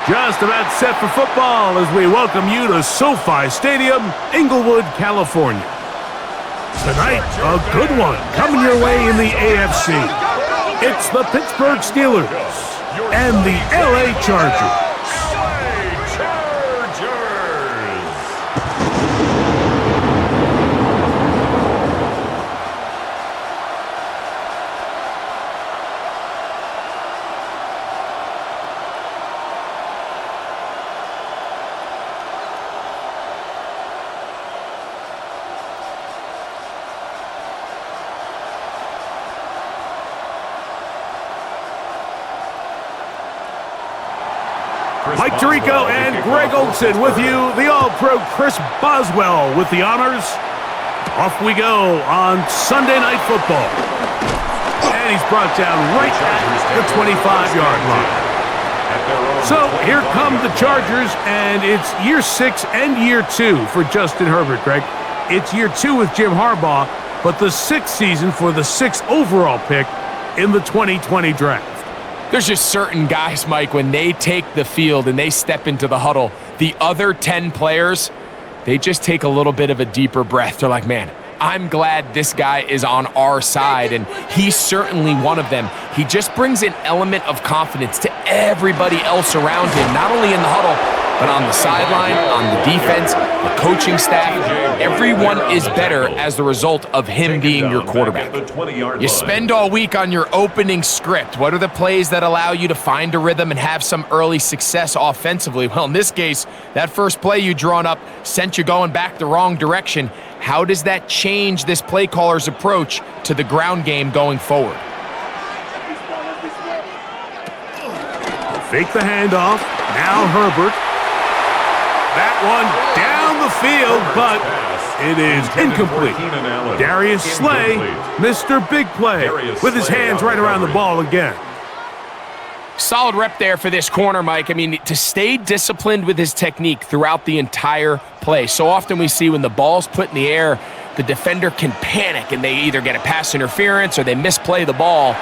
Just about set for football as we welcome you to SoFi Stadium, Inglewood, California. Tonight, a good one coming your way in the AFC. It's the Pittsburgh Steelers and the LA Chargers. Mike Tirico and Greg Olson with you. The All-Pro Chris Boswell with the honors. Off we go on Sunday Night Football. And he's brought down right at the 25-yard line. So here come the Chargers, and it's year 6 and year 2 for Justin Herbert, Greg. It's year 2 with Jim Harbaugh, but the 6th season for the 6th overall pick in the 2020 draft. There's just certain guys, Mike, when they take the field and they step into the huddle, the other 10 players, they just take a little bit of a deeper breath. They're like, man, I'm glad this guy is on our side, and he's certainly one of them. He just brings an element of confidence to everybody else around him, not only in the huddle, but on the sideline, on the defense, the coaching staff. Everyone is better as the result of him being your quarterback. You spend all week on your opening script. What are the plays that allow you to find a rhythm and have some early success offensively? Well, in this case, that first play you drawn up sent you going back the wrong direction. How does that change this play caller's approach to the ground game going forward? Fake the handoff. Now Herbert. That one down the field, but it is incomplete. Darius Slay, Mr. Big Play, with his hands right around the ball again. Solid rep there for this corner, Mike. I mean, to stay disciplined with his technique throughout the entire play. So often we see when the ball's put in the air, the defender can panic and they either get a pass interference or they misplay the ball.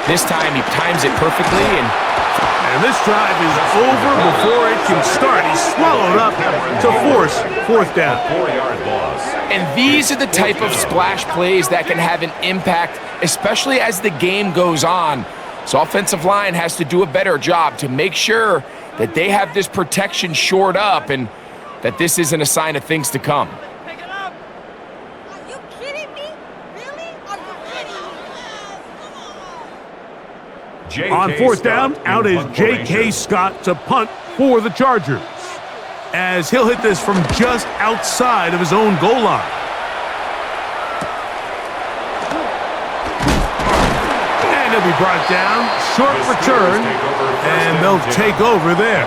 This time he times it perfectly, and this drive is over before it can start. He's swallowed up to force 4th down. And these are the type of splash plays that can have an impact, especially as the game goes on. So offensive line has to do a better job to make sure that they have this protection shored up and that this isn't a sign of things to come. Pick it up. Are you kidding me? Really? Are you kidding? On 4th down, out is J.K. Scott to punt for the Chargers, as he'll hit this from just outside of his own goal line. And he'll be brought down, short return, and they'll take over there.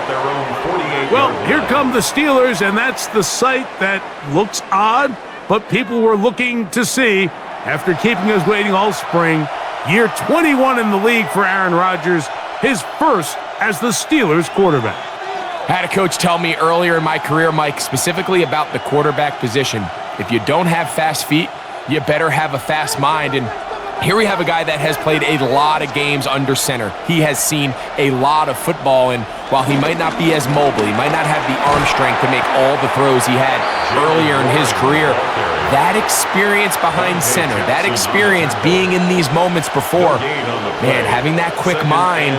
Well, here come the Steelers, and that's the sight that looks odd, but people were looking to see after keeping us waiting all spring. Year 21 in the league for Aaron Rodgers, his first as the Steelers quarterback. I had a coach tell me earlier in my career, Mike, specifically about the quarterback position. If you don't have fast feet, you better have a fast mind. And here we have a guy that has played a lot of games under center. He has seen a lot of football, and while he might not be as mobile, he might not have the arm strength to make all the throws he had earlier in his career, that experience behind center, that experience being in these moments before, man, having that quick mind,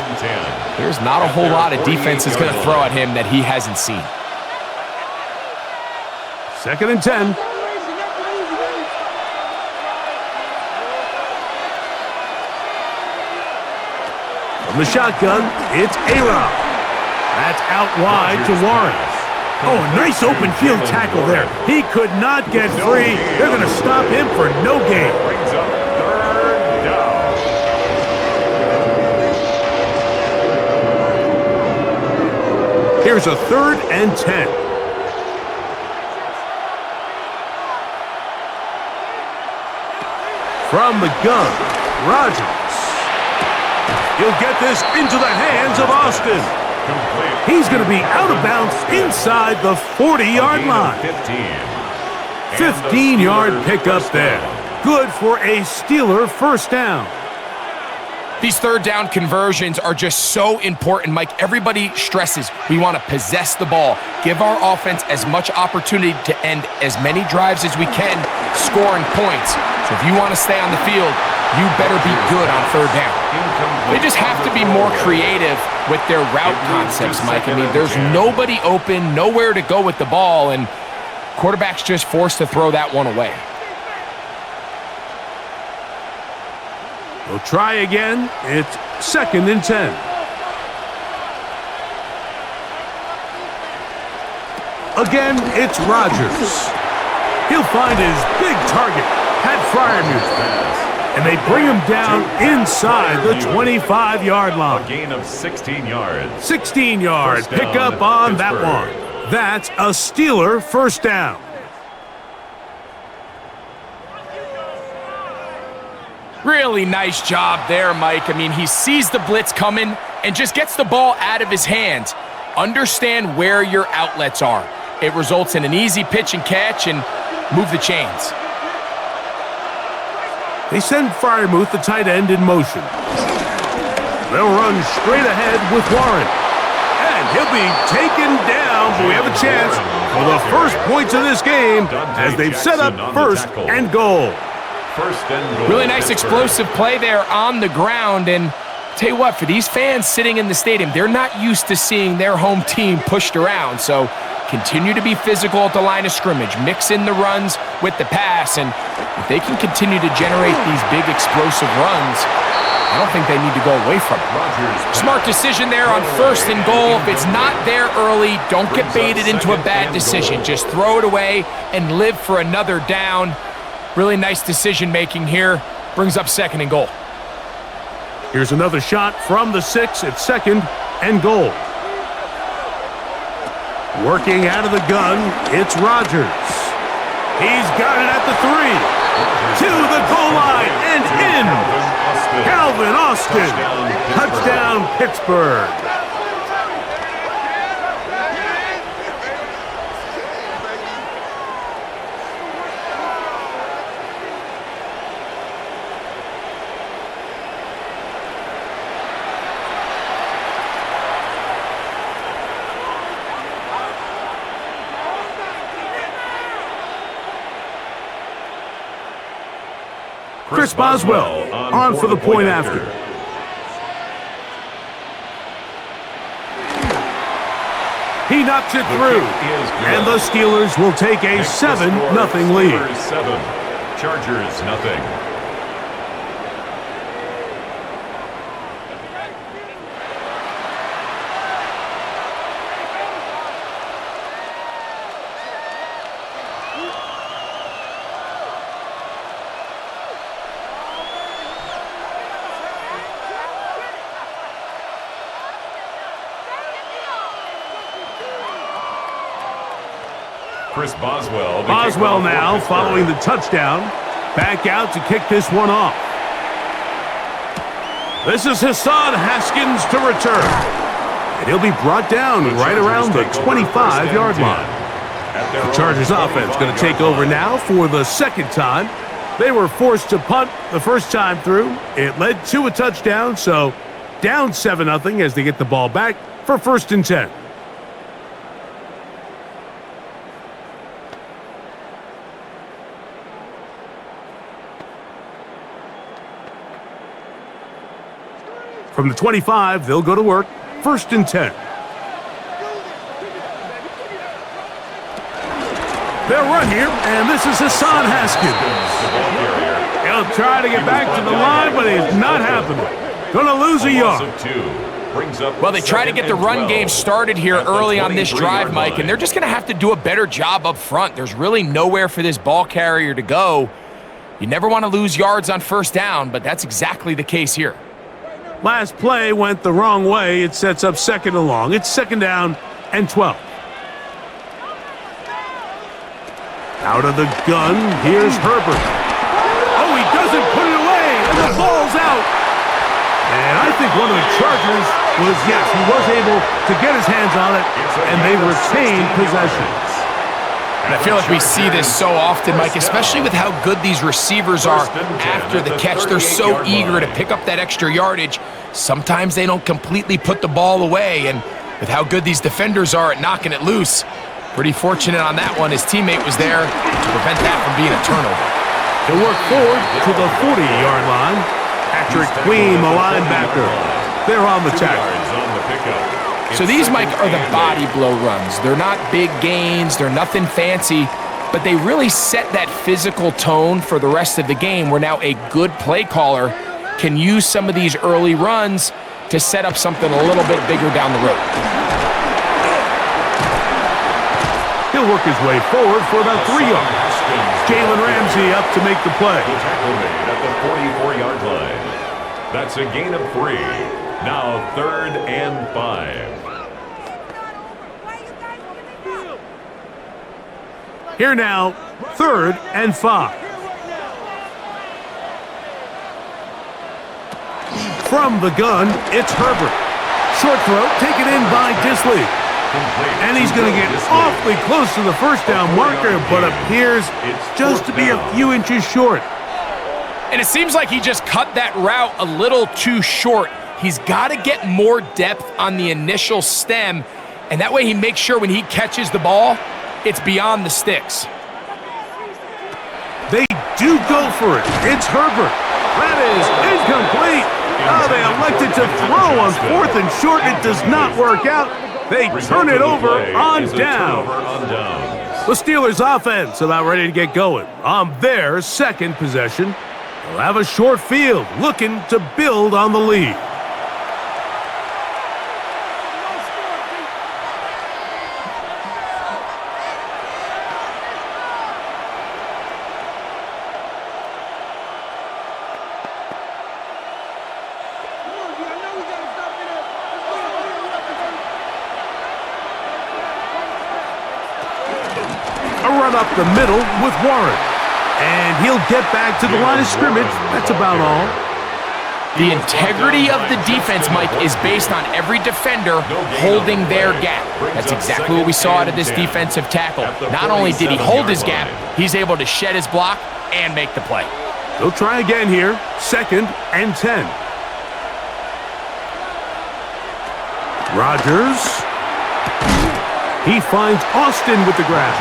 there's not a whole lot of defense is going to throw at him that he hasn't seen. 2nd and 10. From the shotgun, it's A-Rob. That's out wide to Warren. Oh, a nice open field tackle there. He could not get free. They're going to stop him for no gain. Here's a 3rd and 10. From the gun, Rodgers. He'll get this into the hands of Austin. He's going to be out of bounds inside the 40-yard line. 15-yard pickup there. Good for a Steeler 1st down. These third down conversions are just so important, Mike. Everybody stresses we want to possess the ball, give our offense as much opportunity to end as many drives as we can, scoring points. So if you want to stay on the field, you better be good on third down. They just have to be more creative with their route concepts, Mike. I mean, there's nobody open, nowhere to go with the ball, and quarterback's just forced to throw that one away. We'll try again. It's 2nd and 10. Again, it's Rodgers. He'll find his big target, Pat Fryermuth. And they bring him down inside the 25-yard line. A gain of 16 yards. 16-yard pickup on that one. That's a Steeler first down. Really nice job there, Mike. I mean, he sees the blitz coming and just gets the ball out of his hands. Understand where your outlets are. It results in an easy pitch and catch and move the chains. They send Fryermuth, the tight end, in motion. They'll run straight ahead with Warren. And he'll be taken down, but we have a chance for the first points of this game as they've set up 1st and goal. Really nice explosive play there on the ground, and tell you what, for these fans sitting in the stadium, they're not used to seeing their home team pushed around, so continue to be physical at the line of scrimmage, mix in the runs with the pass, and if they can continue to generate these big explosive runs, I don't think they need to go away from it. Smart decision there on 1st and goal. If it's not there early, don't get baited into a bad decision. Just throw it away and live for another down. Really nice decision-making here. Brings up 2nd and goal. Here's another shot from the 6 at 2nd and goal. Working out of the gun, it's Rodgers. He's got it at the 3. To the goal line and in. Calvin Austin. Touchdown, Pittsburgh. Chris Boswell on for the point after. He knocks it through, and the Steelers will take a 7-0 lead. 7, Chargers nothing. Chris Boswell. Boswell now following the touchdown. Back out to kick this one off. This is Hassan Haskins to return. And he'll be brought down right around the 25-yard line. The Chargers offense going to take over now for the 2nd time. They were forced to punt the first time through. It led to a touchdown, so down 7-0 as they get the ball back for 1st and 10. From the 25, they'll go to work. 1st and 10. They'll run here, and this is Hassan Haskins. He'll try to get back to the line, but it's not happening. Gonna lose a yard. Well, they try to get the run game started here early on this drive, Mike, and they're just going to have to do a better job up front. There's really nowhere for this ball carrier to go. You never want to lose yards on 1st down, but that's exactly the case here. Last play went the wrong way. It sets up 2nd and long. It's 2nd down and 12. Out of the gun, here's Herbert. Oh, he doesn't put it away, and the ball's out. And I think one of the Chargers was, yes, he was able to get his hands on it, and they retained possession. And I feel like we see this so often, Mike, especially with how good these receivers are after the catch. They're so eager to pick up that extra yardage. Sometimes they don't completely put the ball away, and with how good these defenders are at knocking it loose, pretty fortunate on that one. His teammate was there to prevent that from being a turnover. He'll work forward to the 40-yard line. Patrick Queen, the linebacker. They're on the tackle. So these, Mike, are the body blow runs. They're not big gains. They're nothing fancy, but they really set that physical tone for the rest of the game where now a good play caller can use some of these early runs to set up something a little bit bigger down the road. He'll work his way forward for about 3 yards. Jalen Ramsey up to make the play. The tackle made at the 44-yard line. That's a gain of 3. Now 3rd and 5. Here now, 3rd and 5. From the gun, it's Herbert. Short throw taken in by Disley. And he's going to get awfully close to the first down marker, but appears just to be a few inches short. And it seems like he just cut that route a little too short. He's got to get more depth on the initial stem, and that way he makes sure when he catches the ball, it's beyond the sticks. They do go for it. It's Herbert. That is incomplete. Oh, they elected to throw on 4th and short. It does not work out. They turn it over on down. The Steelers offense about ready to get going. On their second possession, they'll have a short field looking to build on the lead. Up the middle with Warren. And he'll get back to the line of scrimmage. That's about all. The integrity of the defense, Mike, is based on every defender holding their gap. That's exactly what we saw out of this defensive tackle. Not only did he hold his gap, he's able to shed his block and make the play. They'll try again here. 2nd and 10. Rodgers. He finds Austin with the grab.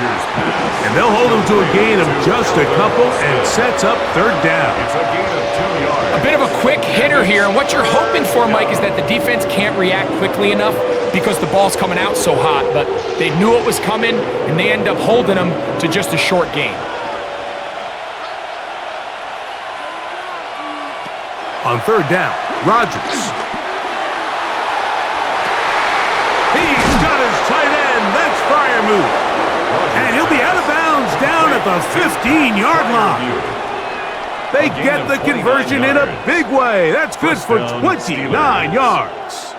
And they'll hold him to a gain of just a couple and sets up 3rd down. It's a gain of 2 yards. A bit of a quick hitter here, and what you're hoping for, Mike, is that the defense can't react quickly enough because the ball's coming out so hot, but they knew it was coming, and they end up holding him to just a short gain. On 3rd down, Rodgers. He's got his tight end. That's Fryer move. And he'll be out of bounds down at the 15-yard line. They get the conversion in a big way. That's good for 29 yards.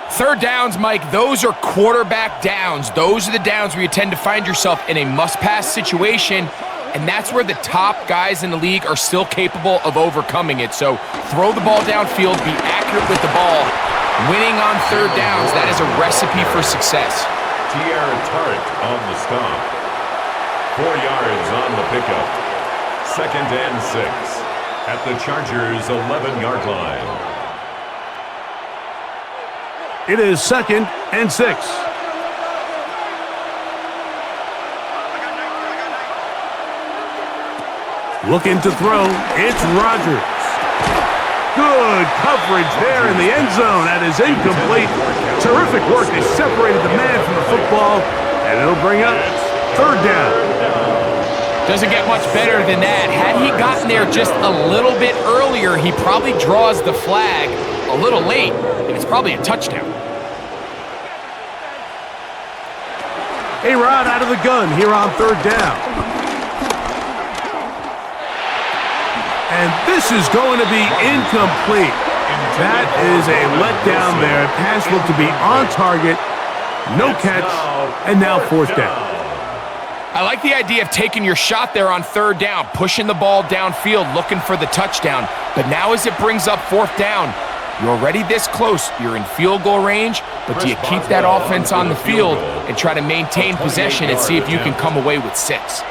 3rd downs, Mike, those are quarterback downs. Those are the downs where you tend to find yourself in a must-pass situation, and that's where the top guys in the league are still capable of overcoming it. So throw the ball downfield, be accurate with the ball. Winning on 3rd downs, that is a recipe for success. Tierra Tart on the stop. 4 yards on the pickup. 2nd and 6 at the Chargers' 11-yard line. It is 2nd and 6. Looking to throw, it's Rodgers. Good coverage there in the end zone. That is incomplete. Terrific work. They separated the man from the football, and it'll bring up 3rd down. Doesn't get much better than that. Had he gotten there just a little bit earlier, he probably draws the flag a little late, and it's probably a touchdown. A-Rod out of the gun here on 3rd down. And this is going to be incomplete. That is a letdown there. Pass looked to be on target. No catch. And now 4th down. I like the idea of taking your shot there on 3rd down, pushing the ball downfield, looking for the touchdown. But now as it brings up 4th down, You're already this close. You're in field goal range, but do you keep that offense on the field and try to maintain possession and see if you can come away with 6?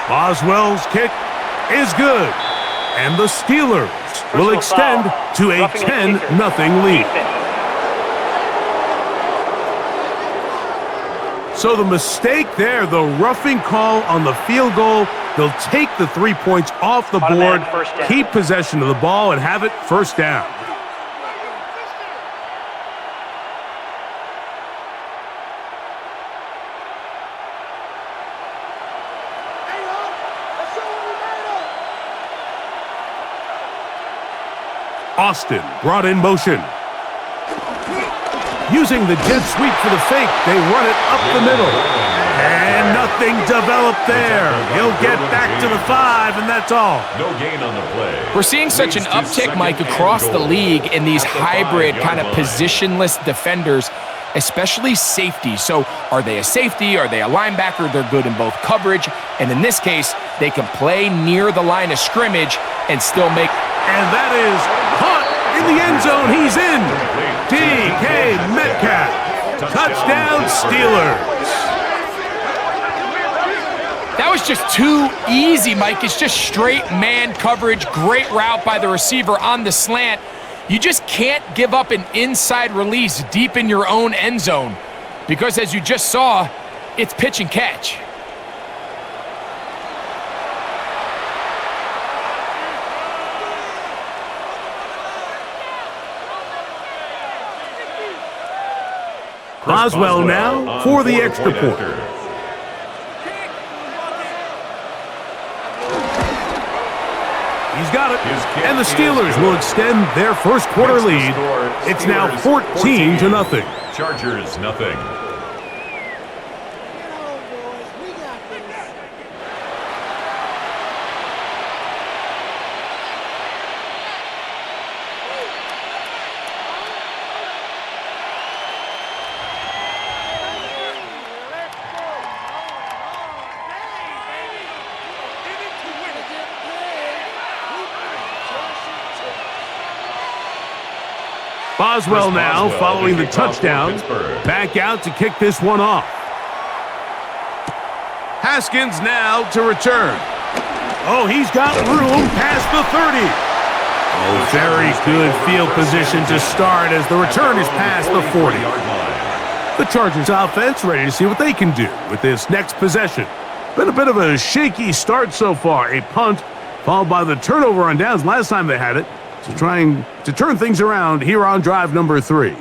Boswell's kick is good. And the Steelers will extend to a 10-0 lead. So the mistake there, the roughing call on the field goal, they'll take the 3 points off the board, keep possession of the ball, and have it first down. Austin brought in motion. Using the jet sweep for the fake, they run it up the middle. And nothing developed there. He'll get back to the 5, and that's all. No gain on the play. We're seeing such an uptick, Mike, across the league in these hybrid kind of positionless defenders, especially safety. So are they a safety? Are they a linebacker? They're good in both coverage. And in this case, they can play near the line of scrimmage and still make... And that is caught in the end zone. He's in. DK Metcalf. Touchdown, Steelers. That was just too easy, Mike. It's just straight man coverage. Great route by the receiver on the slant. You just can't give up an inside release deep in your own end zone because, as you just saw, it's pitch and catch. Boswell now for the extra point. He's got it. And the Steelers will extend their first quarter lead. It's now 14-0. Chargers, nothing. Boswell now following the touchdown. Back out to kick this one off. Haskins now to return. Oh, he's got room past the 30. Oh, very good field position to start as the return is past the 40. The Chargers offense ready to see what they can do with this next possession. Been a bit of a shaky start so far. A punt followed by the turnover on downs last time they had it. So trying to turn things around here on drive number 3.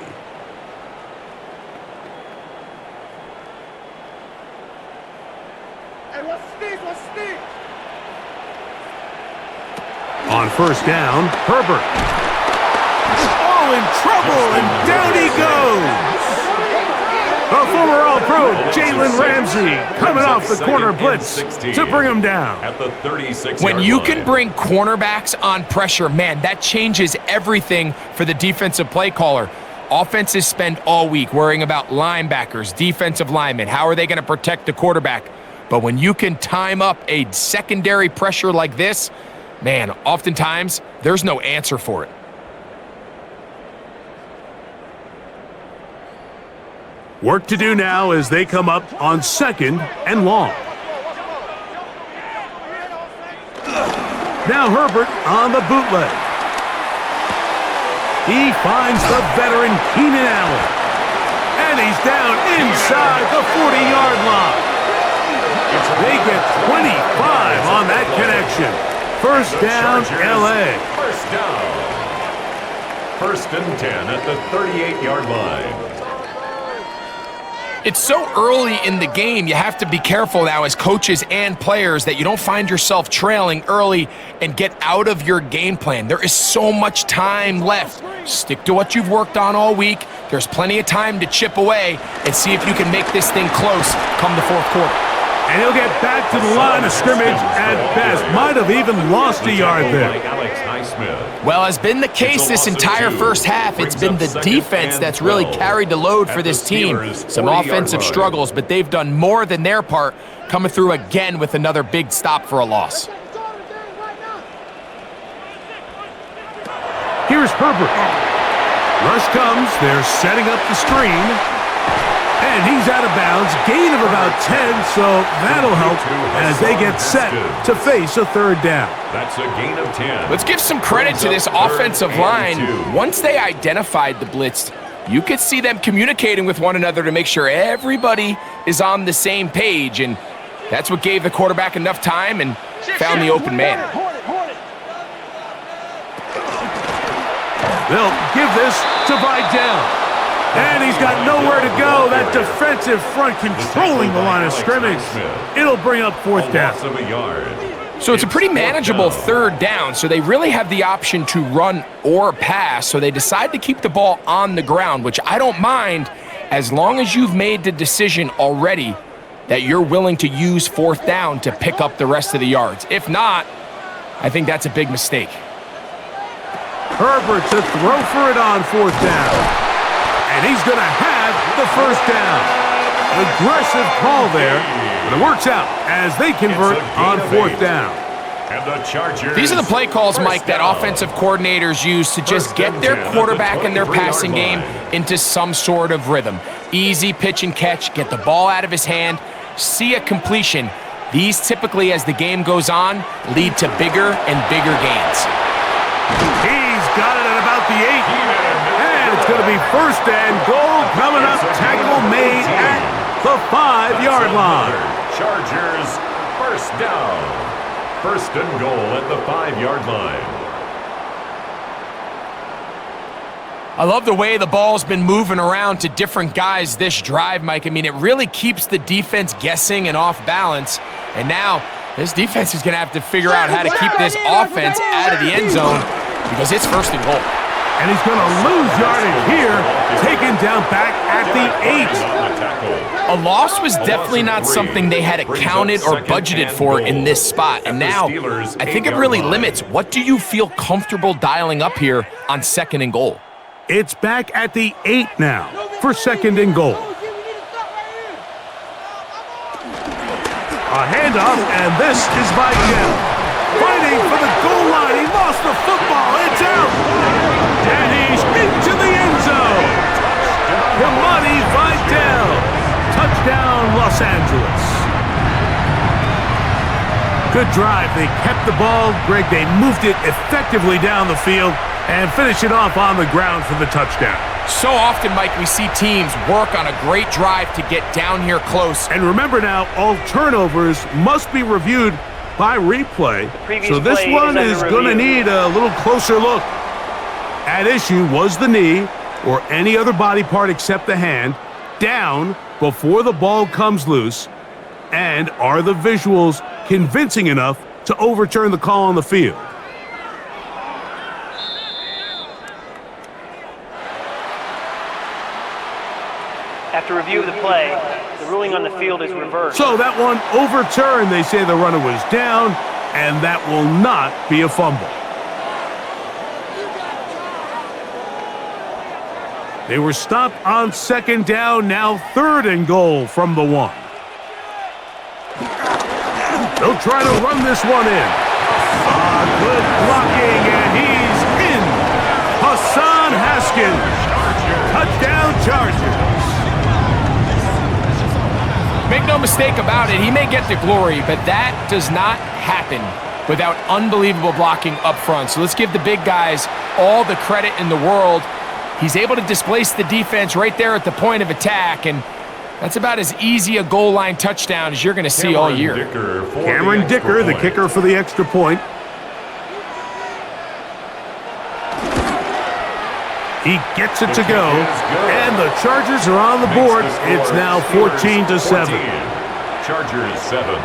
On first down, Herbert. Oh, in trouble, and down he goes. A former All-Pro, Jalen Ramsey, coming off the corner blitz to bring him down. At the 36-yard When you line. can bring cornerbacks on pressure, man, that changes everything for the defensive play caller. Offenses spend all week worrying about linebackers, defensive linemen. How are they going to protect the quarterback? But when you can time up a secondary pressure like this, man, oftentimes there's no answer for it. Work to do now as they come up on 2nd and long. Now Herbert on the bootleg. He finds the veteran Keenan Allen. And he's down inside the 40-yard line. They get 25 on that connection. First down, LA. First down. 1st and 10 at the 38-yard line. It's so early in the game, you have to be careful now as coaches and players that you don't find yourself trailing early and get out of your game plan. There is so much time left. Stick to what you've worked on all week. There's plenty of time to chip away and see if you can make this thing close come the 4th quarter. And he'll get back to the line of scrimmage at best. Might have even lost a yard there. Well, as been the case this entire first half, it's been the defense that's really carried the load for this team. Some offensive struggles, but they've done more than their part, coming through again with another big stop for a loss. Here's Herbert. Rush comes. They're setting up the screen. And he's out of bounds. Gain of about 10, so that'll help as they get set to face a third down. That's a gain of 10. Let's give some credit to this offensive line. Once they identified the blitz, you could see them communicating with one another to make sure everybody is on the same page, and that's what gave the quarterback enough time and found the open man. They'll give this to Vidal. And he's got nowhere to go. That defensive front controlling the line of scrimmage. It'll bring up fourth down. So it's a pretty manageable third down, so they really have the option to run or pass, so they decide to keep the ball on the ground, which I don't mind as long as you've made the decision already that you're willing to use fourth down to pick up the rest of the yards. If not, I think that's a big mistake. Herbert to throw for it on fourth down. And he's going to have the first down. Aggressive call there, but it works out as they convert on fourth down. And the Chargers. These are the play calls, Mike, that offensive coordinators use to just get their quarterback and their passing game into some sort of rhythm. Easy pitch and catch, get the ball out of his hand, see a completion. These typically, as the game goes on, lead to bigger and bigger gains. He's got it at about the 8. And it's going to be first and goal coming up. Tackle made at the 5-yard line. Chargers first down. First and goal at the 5-yard line. I love the way the ball's been moving around to different guys this drive, Mike. I mean, it really keeps the defense guessing and off balance. And now this defense is going to have to figure out how to keep this offense out of the end zone because it's first and goal. And he's going to lose yardage here, taken down back at the 8. A loss was definitely not something they had accounted or budgeted for in this spot. And now, I think it really limits what do you feel comfortable dialing up here on second and goal. It's back at the 8 now for second and goal. A handoff, and this is Vidal. Fighting for the goal line. He lost the football. It's out. And he's into the end zone. Kamani Vidal. Touchdown, Los Angeles. Good drive. They kept the ball. Greg, they moved it effectively down the field and finish it off on the ground for the touchdown. So often, Mike, we see teams work on a great drive to get down here close. And remember now, all turnovers must be reviewed by replay. So this one is going to need a little closer look. At issue was the knee or any other body part except the hand down before the ball comes loose. And are the visuals convincing enough to overturn the call on the field? After review of the play, the ruling on the field is reversed. So that one overturned. They say the runner was down, and that will not be a fumble. They were stopped on second down, now third and goal from the 1. They'll try to run this one in. Good blocking, and he's in. Hassan Haskins. Touchdown, Chargers. Make no mistake about it, he may get the glory, but that does not happen without unbelievable blocking up front. So let's give the big guys all the credit in the world. He's able to displace the defense right there at the point of attack, and that's about as easy a goal line touchdown as you're going to see all year. Cameron Dicker, the kicker for the extra point. He gets it to go, and the Chargers are on the board. It's now 14-7. Chargers 7.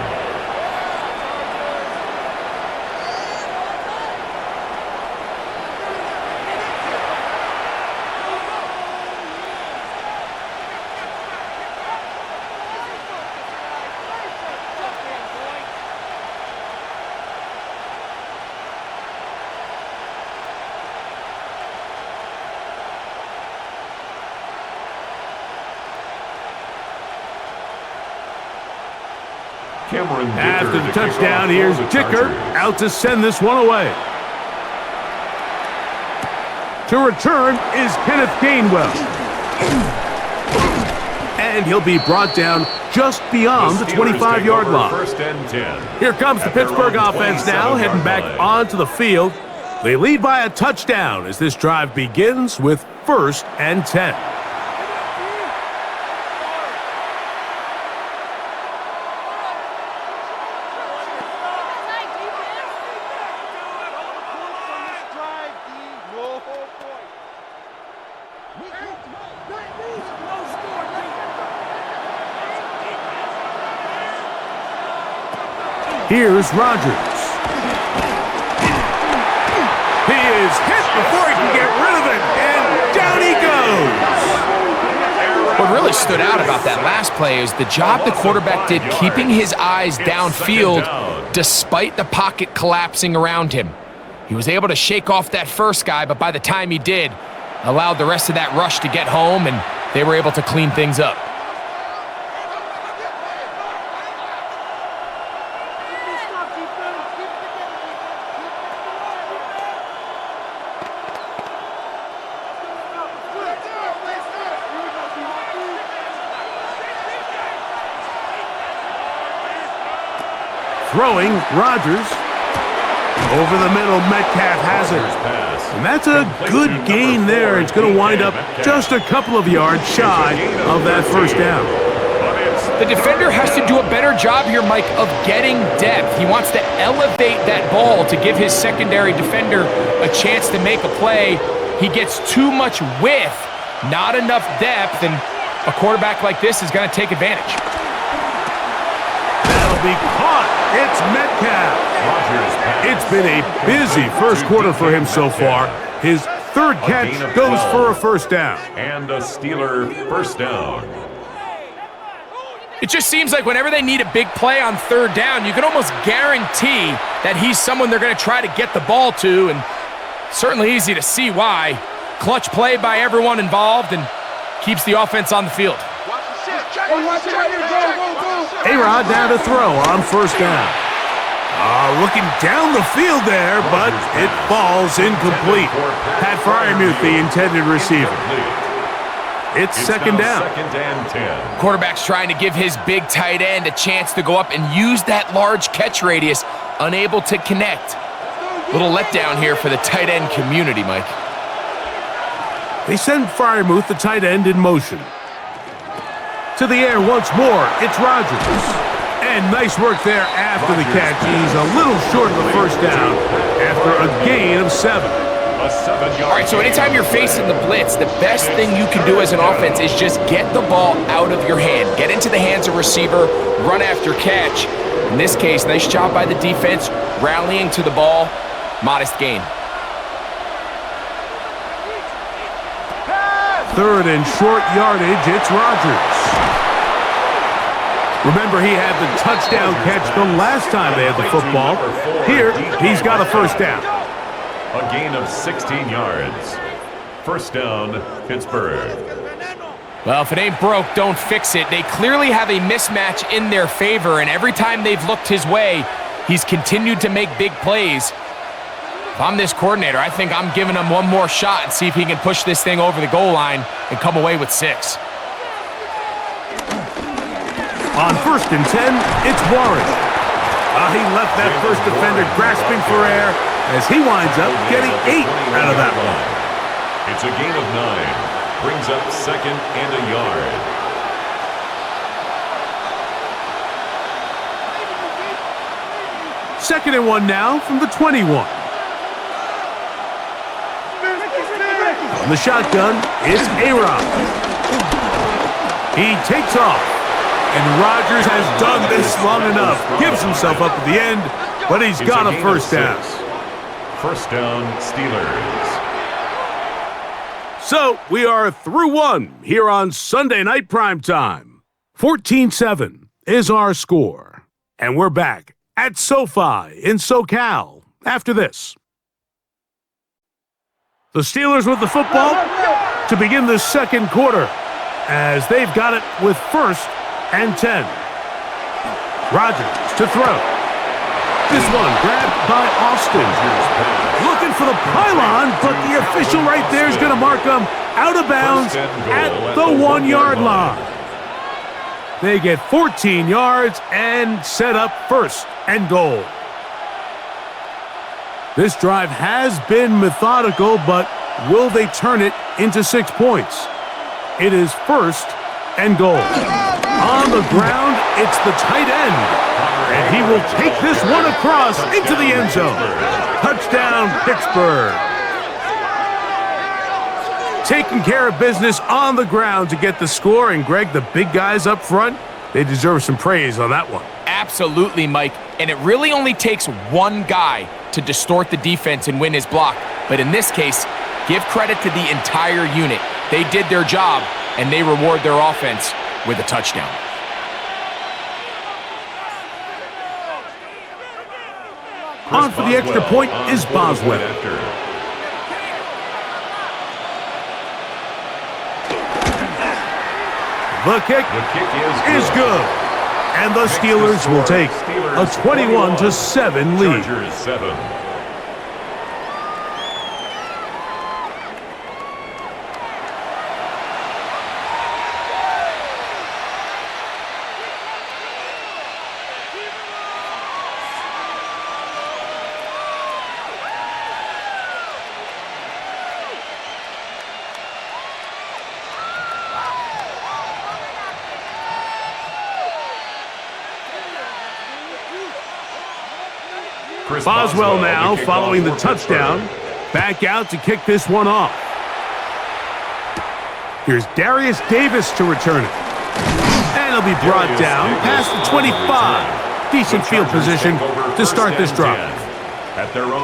After the touchdown, here's Dicker out to send this one away. To return is Kenneth Gainwell. And he'll be brought down just beyond the 25-yard line. First and 10. Here comes the Pittsburgh offense now, heading back onto the field. They lead by a touchdown as this drive begins with 1st and 10. Here's Rodgers. He is hit before he can get rid of it, and down he goes. What really stood out about that last play is the job the quarterback did keeping his eyes downfield despite the pocket collapsing around him. He was able to shake off that first guy, but by the time he did, allowed the rest of that rush to get home, and they were able to clean things up. Throwing, Rodgers. Over the middle, Metcalf has it. And that's a good gain there. It's going to wind up just a couple of yards shy of that first down. The defender has to do a better job here, Mike, of getting depth. He wants to elevate that ball to give his secondary defender a chance to make a play. He gets too much width, not enough depth, and a quarterback like this is going to take advantage. That'll be caught. It's Metcalf. It's been a busy first quarter for him so far. His third catch goes for a first down. And a Steeler first down. It just seems like whenever they need a big play on third down, you can almost guarantee that he's someone they're going to try to get the ball to, and certainly easy to see why. Clutch play by everyone involved and keeps the offense on the field. A-Rod down to throw on first down. Looking down the field there, but it falls incomplete. Pat Freiermuth, the intended receiver. It's second down. Second and 10. Quarterback's trying to give his big tight end a chance to go up and use that large catch radius, unable to connect. Little letdown here for the tight end community, Mike. They send Freiermuth, the tight end, in motion. To the air once more, it's Rodgers. And nice work there after the catch. He's a little short of the first down after a gain of 7. All right, so anytime you're facing the blitz, the best thing you can do as an offense is just get the ball out of your hand. Get into the hands of receiver, run after catch. In this case, nice job by the defense, rallying to the ball. Modest gain. Third and short yardage, it's Rodgers. Remember, he had the touchdown catch the last time they had the football. Here, he's got a first down. A gain of 16 yards. First down, Pittsburgh. Well, if it ain't broke, don't fix it. They clearly have a mismatch in their favor, and every time they've looked his way, he's continued to make big plays. If I'm this coordinator, I think I'm giving him one more shot and see if he can push this thing over the goal line and come away with 6. On first and 10, it's Warren. He left that first defender grasping for air as he winds up getting 8 out of that one. It's a gain of 9. Brings up second and a yard. Second and 1 now from the 21. From the shotgun, it's A-Rod. He takes off. And Rodgers has done this long enough. Gives himself up at the end, but he's got a first down. First down, Steelers. So we are through one here on Sunday Night Primetime. 14-7 is our score. And we're back at SoFi in SoCal after this. The Steelers with the football to begin the second quarter as they've got it with first and 10. Rodgers to throw. This one grabbed by Austin. Looking for the pylon, but the official right there is going to mark him out of bounds at the 1 yard line. They get 14 yards and set up first and goal. This drive has been methodical, but will they turn it into 6 points? It is first and goal. On the ground, it's the tight end. And he will take this one across into the end zone. Touchdown, Pittsburgh. Taking care of business on the ground to get the score. And, Greg, the big guys up front, they deserve some praise on that one. Absolutely, Mike. And it really only takes one guy to distort the defense and win his block. But in this case, give credit to the entire unit. They did their job, and they reward their offense with a touchdown. On for the extra point is Boswell. The kick is good. And the Steelers will take a 21-7 lead. Chargers 7. Boswell now following the touchdown. Back out to kick this one off. Here's Darius Davis to return it. And he'll be brought down past the 25. Decent field position to start this drive.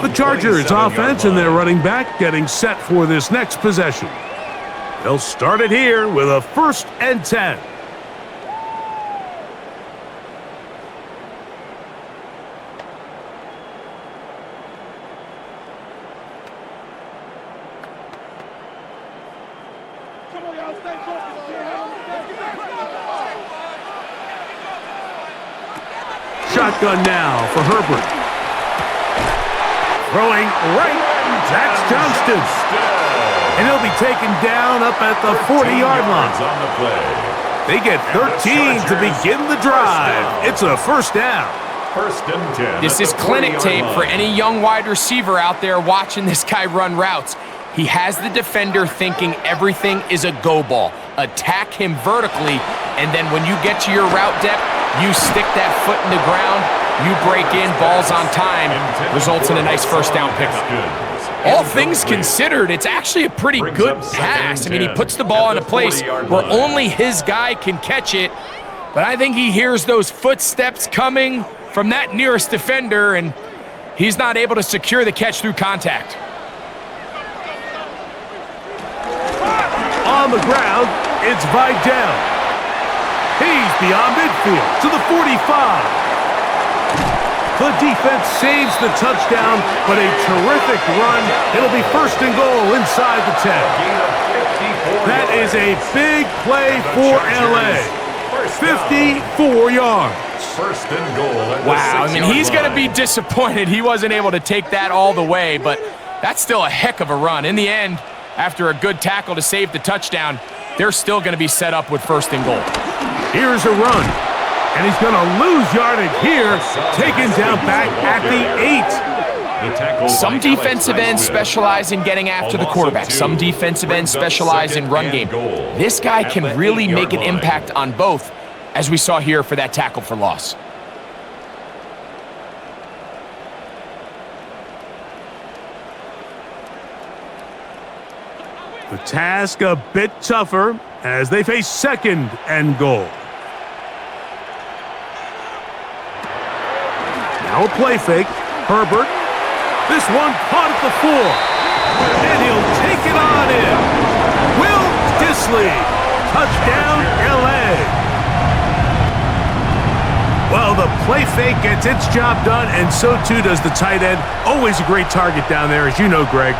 The Chargers offense and their running back getting set for this next possession. They'll start it here with a 1st and 10. Shotgun now for Herbert. Throwing right, that's Johnston. And he'll be taken down up at the 40-yard line. They get 13 to begin the drive. It's a 1st down. 1st and 10. This is clinic tape for any young wide receiver out there watching this guy run routes. He has the defender thinking everything is a go ball. Attack him vertically, and then when you get to your route depth, you stick that foot in the ground, you break in, balls on time, results in a nice 1st down pickup. All things considered, it's actually a pretty good pass. I mean, he puts the ball in a place where only his guy can catch it, but I think he hears those footsteps coming from that nearest defender, and he's not able to secure the catch through contact. On the ground, it's Vidal. He's beyond midfield to the 45. The defense saves the touchdown, but a terrific run. It'll be 1st and goal inside the 10. That is a big play for LA. 54 yards. 1st and goal. Wow, I mean, he's going to be disappointed he wasn't able to take that all the way, but that's still a heck of a run. In the end, after a good tackle to save the touchdown, they're still going to be set up with 1st and goal. Here's a run, and he's going to lose yardage here, taken down back at the 8. Some defensive ends specialize in getting after the quarterback. Some defensive ends specialize in run game. This guy can really make an impact on both, as we saw here for that tackle for loss. The task a bit tougher as they face 2nd and goal. Now a play fake. Herbert. This one caught at the 4. And he'll take it on in. Will Dissly. Touchdown, LA. Well, the play fake gets its job done, and so too does the tight end. Always a great target down there, as you know, Greg,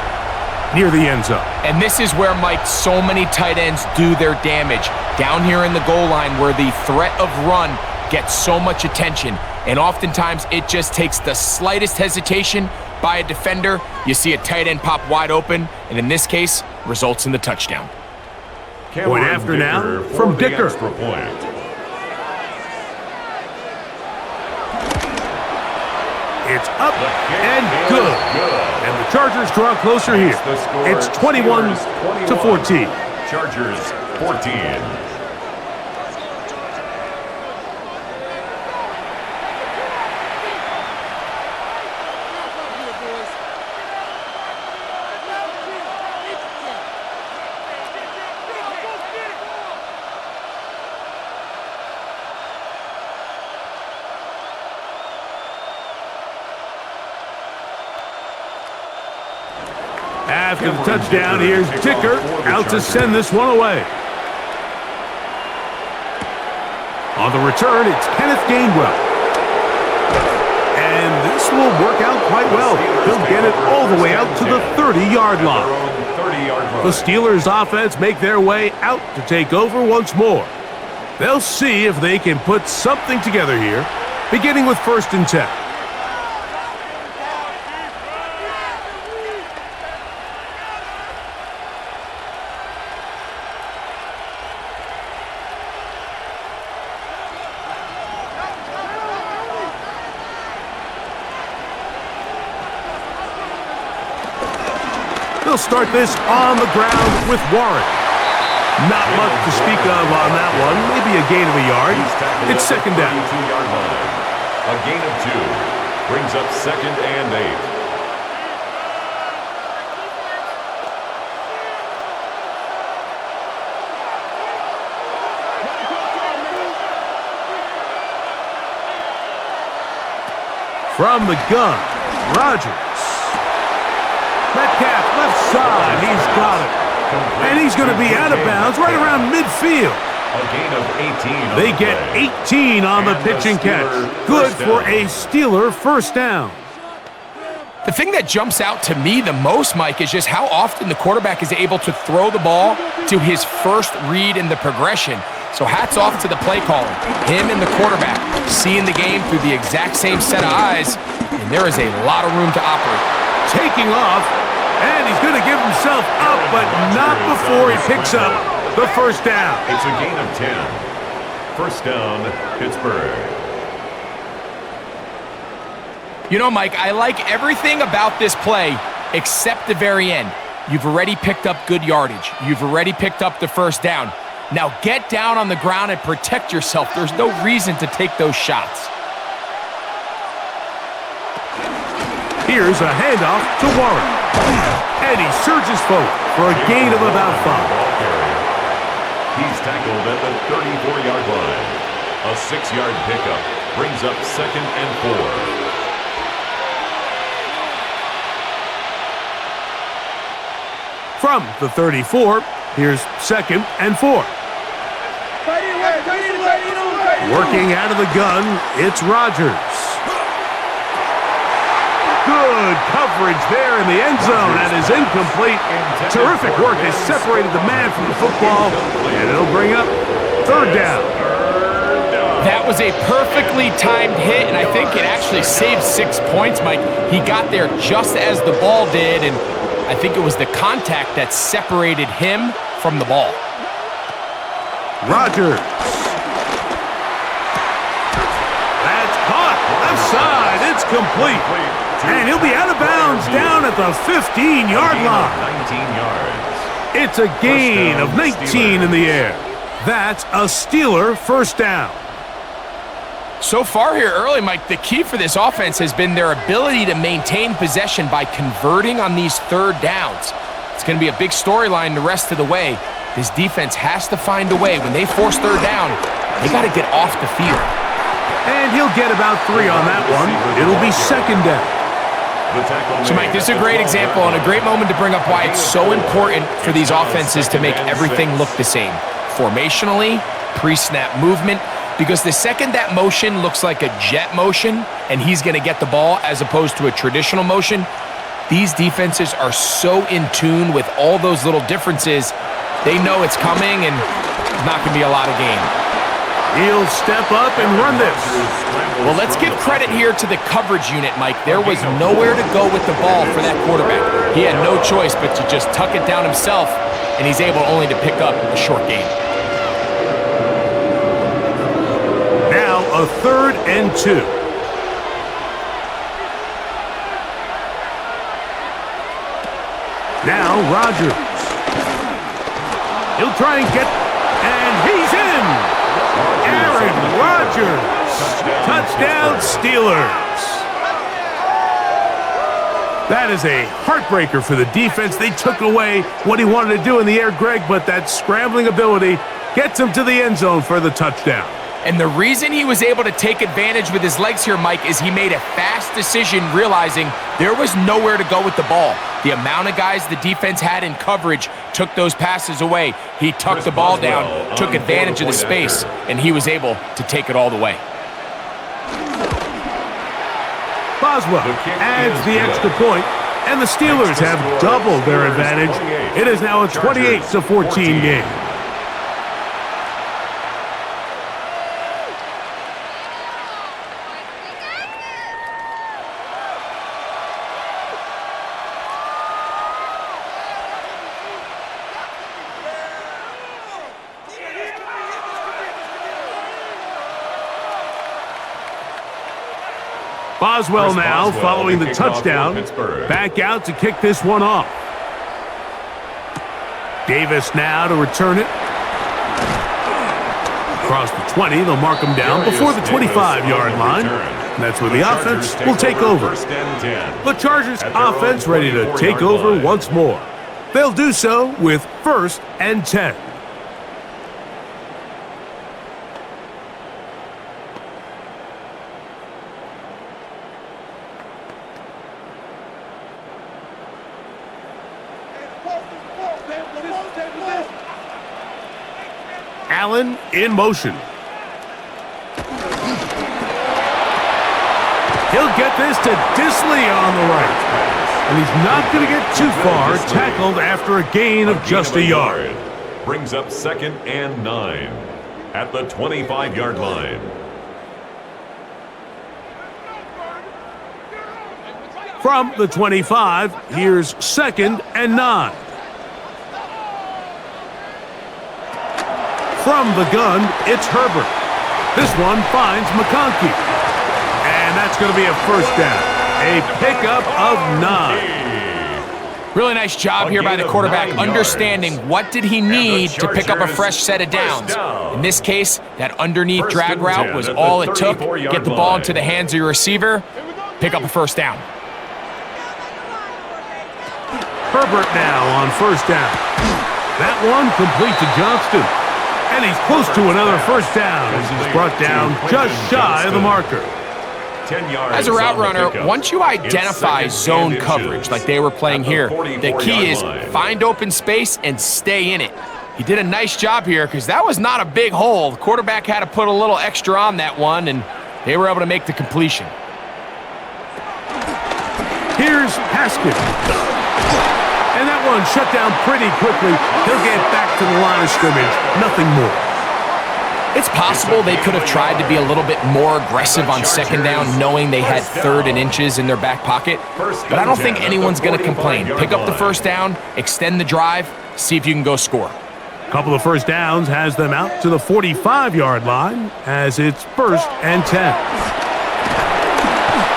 near the end zone. And this is where, Mike, so many tight ends do their damage. Down here in the goal line where the threat of run gets so much attention. And oftentimes, it just takes the slightest hesitation by a defender. You see a tight end pop wide open, and in this case, results in the touchdown. Point after now from Dicker. It's up and good. And the Chargers draw closer here. It's 21-14. Chargers 14. After the touchdown, here's Dicker out to send this one away. On the return, it's Kenneth Gainwell. And this will work out quite well. He'll get it all the way out to the 30-yard line. The Steelers' offense make their way out to take over once more. They'll see if they can put something together here, beginning with 1st and 10. They'll start this on the ground with Warren. Not much to speak of on that one. Maybe a gain of a yard. It's 2nd down. A gain of 2 brings up 2nd and 8. From the gun, Rodgers. Metcalf, left side, he's got it. And he's going to be out of bounds right around midfield. A gain of 18. They get 18 on the pitch and catch. Good for a Steeler 1st down. The thing that jumps out to me the most, Mike, is just how often the quarterback is able to throw the ball to his first read in the progression. So hats off to the play caller. Him and the quarterback seeing the game through the exact same set of eyes, and there is a lot of room to operate. Taking off, and he's going to give himself up, but not before he picks up the 1st down. It's a gain of 10. 1st down, Pittsburgh. You know, Mike, I like everything about this play except the very end. You've already picked up good yardage. You've already picked up the 1st down. Now get down on the ground and protect yourself. There's no reason to take those shots. Here's a handoff to Warren. And he surges forward for a gain of about 5. He's tackled at the 34-yard line. A 6-yard pickup brings up 2nd and 4. From the 34, here's 2nd and 4. Working out of the gun, it's Rodgers. Good coverage there in the end zone, and is incomplete. Terrific work has separated the man from the football, and it'll bring up 3rd down. That was a perfectly timed hit, and I think it actually saved 6 points, Mike. He got there just as the ball did, and I think it was the contact that separated him from the ball. Rodgers. That's caught. Left side. It's complete. And he'll be out of bounds down at the 15-yard line. 19 yards. It's a gain of 19 in the air. That's a Steeler 1st down. So far here early, Mike, the key for this offense has been their ability to maintain possession by converting on these 3rd downs. It's going to be a big storyline the rest of the way. This defense has to find a way. When they force 3rd down, they got to get off the field. And he'll get about 3 on that one. It'll be 2nd down. So, Mike, this is a great example and a great moment to bring up why it's so important for these offenses to make everything look the same. Formationally, pre-snap movement, because the second that motion looks like a jet motion and he's going to get the ball as opposed to a traditional motion, these defenses are so in tune with all those little differences, they know it's coming and there's not going to be a lot of gain. He'll step up and run this. Well, let's give credit here to the coverage unit, Mike. There was nowhere to go with the ball for that quarterback. He had no choice but to just tuck it down himself, and he's able only to pick up a short gain. Now a 3rd and 2. Now Rodgers. He'll try and get, and he's in. Aaron Rodgers. Touchdown Steelers. That is a heartbreaker for the defense. They took away what he wanted to do in the air, Greg, but that scrambling ability gets him to the end zone for the touchdown. And the reason he was able to take advantage with his legs here, Mike, is he made a fast decision realizing there was nowhere to go with the ball. The amount of guys the defense had in coverage took those passes away. He tucked the ball down, took advantage of the space, and he was able to take it all the way. Boswell adds the extra point, and the Steelers have doubled their advantage. It is now a 28-14 game. Boswell now, following the touchdown, back out to kick this one off. Davis now to return it. Across the 20, they'll mark him down before the 25-yard line. And that's where the offense will take over. The Chargers offense ready to take over once more. They'll do so with 1st and 10. Allen in motion. He'll get this to Disley on the right. And he's not going to get too far, tackled after a gain of just a yard. Brings up 2nd and 9 at the 25-yard line. From the 25, here's 2nd and 9. From the gun, it's Herbert. This one finds McConkey. And that's going to be a 1st down. A pickup of 9. Really nice job here by the quarterback, understanding what did he need to pick up a fresh set of downs. In this case, that underneath drag route was all it took. Get the ball into the hands of your receiver, pick up a 1st down. Herbert now on 1st down. That one complete to Johnston. And he's close to another 1st down as he's brought down just shy of the marker. As a route runner, once you identify zone coverage like they were playing here, the key is find open space and stay in it. He did a nice job here because that was not a big hole. The quarterback had to put a little extra on that one, and they were able to make the completion. Here's Haskins. And that one shut down pretty quickly. He'll get back to the line of scrimmage. Nothing more. It's possible they could have tried to be a little bit more aggressive on 2nd down, knowing they had 3rd and inches in their back pocket. But I don't think anyone's going to complain. Pick up the 1st down, extend the drive, see if you can go score. A couple of 1st downs has them out to the 45-yard line as it's 1st and 10.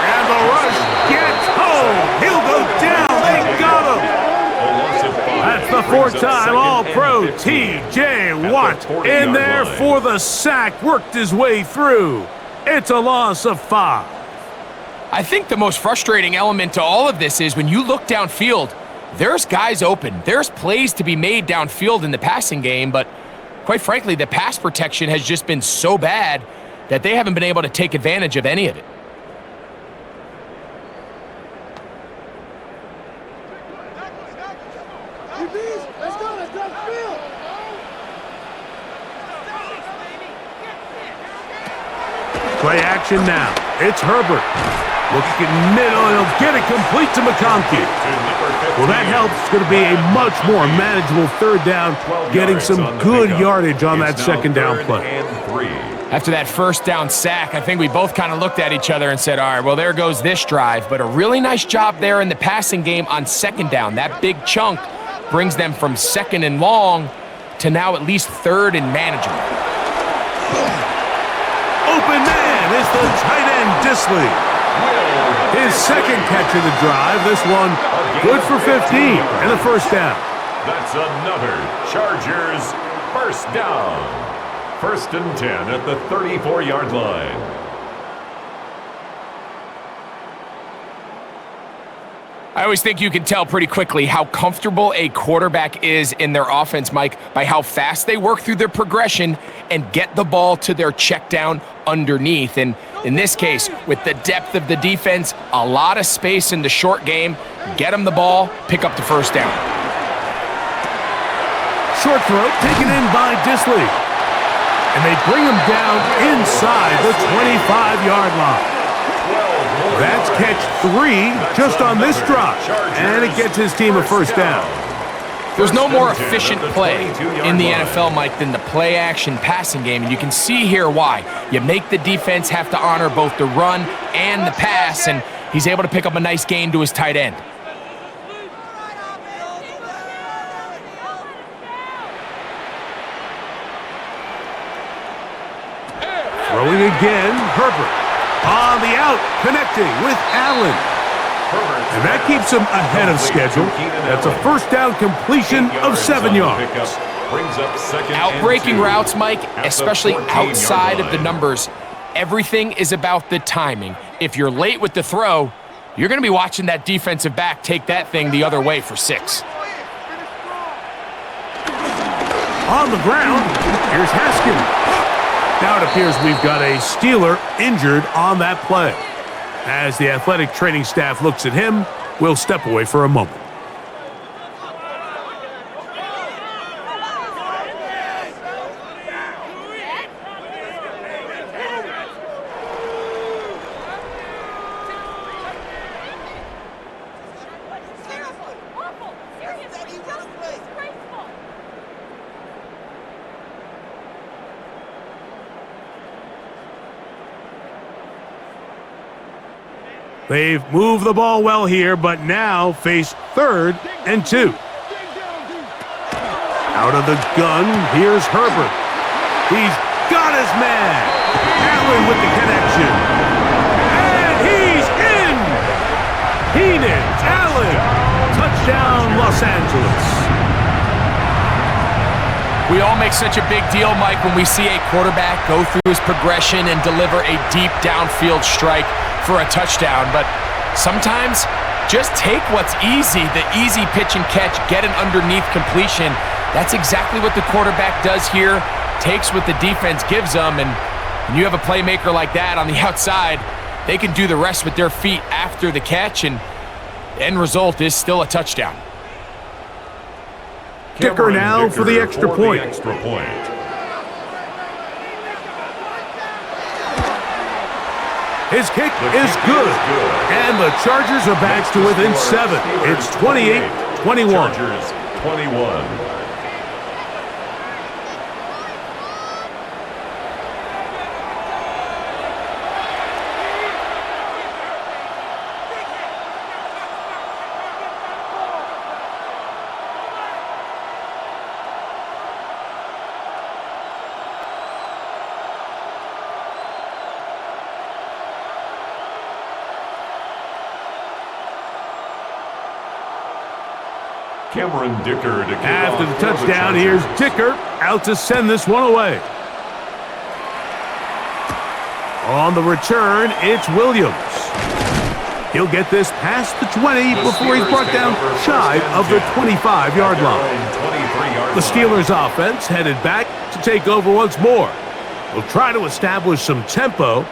And the rush gets home. He'll go down. They got him. That's the 4th time All-Pro T.J. Watt in there for the sack. Worked his way through. It's a loss of 5. I think the most frustrating element to all of this is when you look downfield, there's guys open. There's plays to be made downfield in the passing game, but quite frankly, the pass protection has just been so bad that they haven't been able to take advantage of any of it. Play action now. It's Herbert. Looking middle, and he'll get it complete to McConkey. Well, that helps. It's going to be a much more manageable 3rd down, getting some good yardage on that 2nd down play. After that first down sack, I think we both kind of looked at each other and said, all right, well, there goes this drive. But a really nice job there in the passing game on second down. That big chunk brings them from second and long to now at least third and manageable. Open man is the tight end, Disley. His second catch of the drive. This one good for 15 and a first down. That's another Chargers first down. First and 10 at the 34-yard line. I always think you can tell pretty quickly how comfortable a quarterback is in their offense, Mike, by how fast they work through their progression and get the ball to their check down underneath. And in this case, with the depth of the defense, a lot of space in the short game, get them the ball, pick up the first down. Short throw taken in by Disley. And they bring him down inside the 25-yard line. That's catch 3 just on this drive. And it gets his team a first down. There's no more efficient play in the NFL, Mike, than the play-action passing game. And you can see here why. You make the defense have to honor both the run and the pass, and he's able to pick up a nice gain to his tight end. Throwing again, Herbert. On the out, connecting with Allen. And that keeps him ahead of schedule. That's a first down completion of 7 yards. Out-breaking routes, Mike, especially outside of the numbers. Everything is about the timing. If you're late with the throw, you're going to be watching that defensive back take that thing the other way for 6. On the ground, here's Haskins. Now it appears we've got a Steeler injured on that play. As the athletic training staff looks at him, we'll step away for a moment. They've moved the ball well here, but now face 3rd and 2. Out of the gun, here's Herbert. He's got his man. Allen with the connection. And he's in! Keenan Allen. Touchdown, Los Angeles. We all make such a big deal, Mike, when we see a quarterback go through his progression and deliver a deep downfield strike for a touchdown, but sometimes just take what's easy, the easy pitch and catch, get an underneath completion. That's exactly what the quarterback does here, takes what the defense gives them, and when you have a playmaker like that on the outside, they can do the rest with their feet after the catch, and the end result is still a touchdown. Dicker now for the extra point. His kick is good. And the Chargers are back to within 7. It's 28-21. Chargers 21. Cameron Dicker to kick After off the touchdown, here's Dicker out to send this one away. On the return, it's Williams. He'll get this past the 20 before he's brought down shy of the 25-yard line. The Steelers' offense headed back to take over once more. They'll try to establish some tempo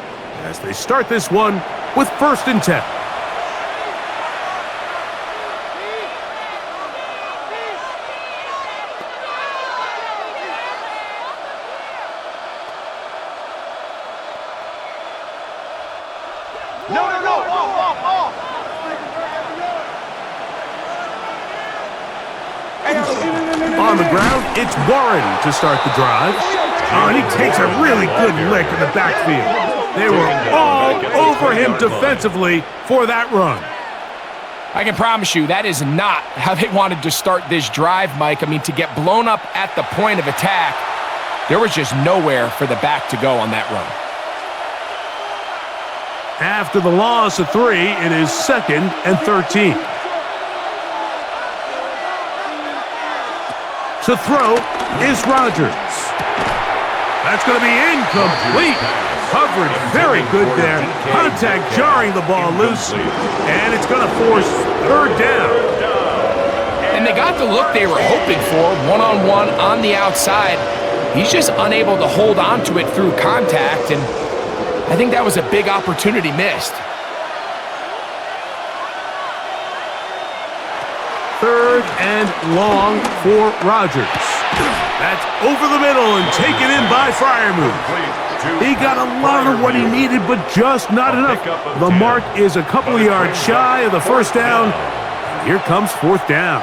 as they start this one with 1st and 10. On the ground, it's Warren to start the drive. Oh, and he takes a really good lick in the backfield. They were all over him defensively for that run. I can promise you that is not how they wanted to start this drive, Mike. I mean, to get blown up at the point of attack, there was just nowhere for the back to go on that run. After the loss of 3, it is 2nd and 13. To throw is Rodgers. That's going to be incomplete. Coverage very good there. Contact jarring the ball loose, and it's going to force 3rd down. And they got the look they were hoping for, one-on-one on the outside. He's just unable to hold on to it through contact, and I think that was a big opportunity missed. 3rd and long for Rodgers. That's over the middle and taken in by Freiermuth. He got a lot of what he needed, but just not enough. The mark is a couple of yards shy of the 1st down. Here comes 4th down.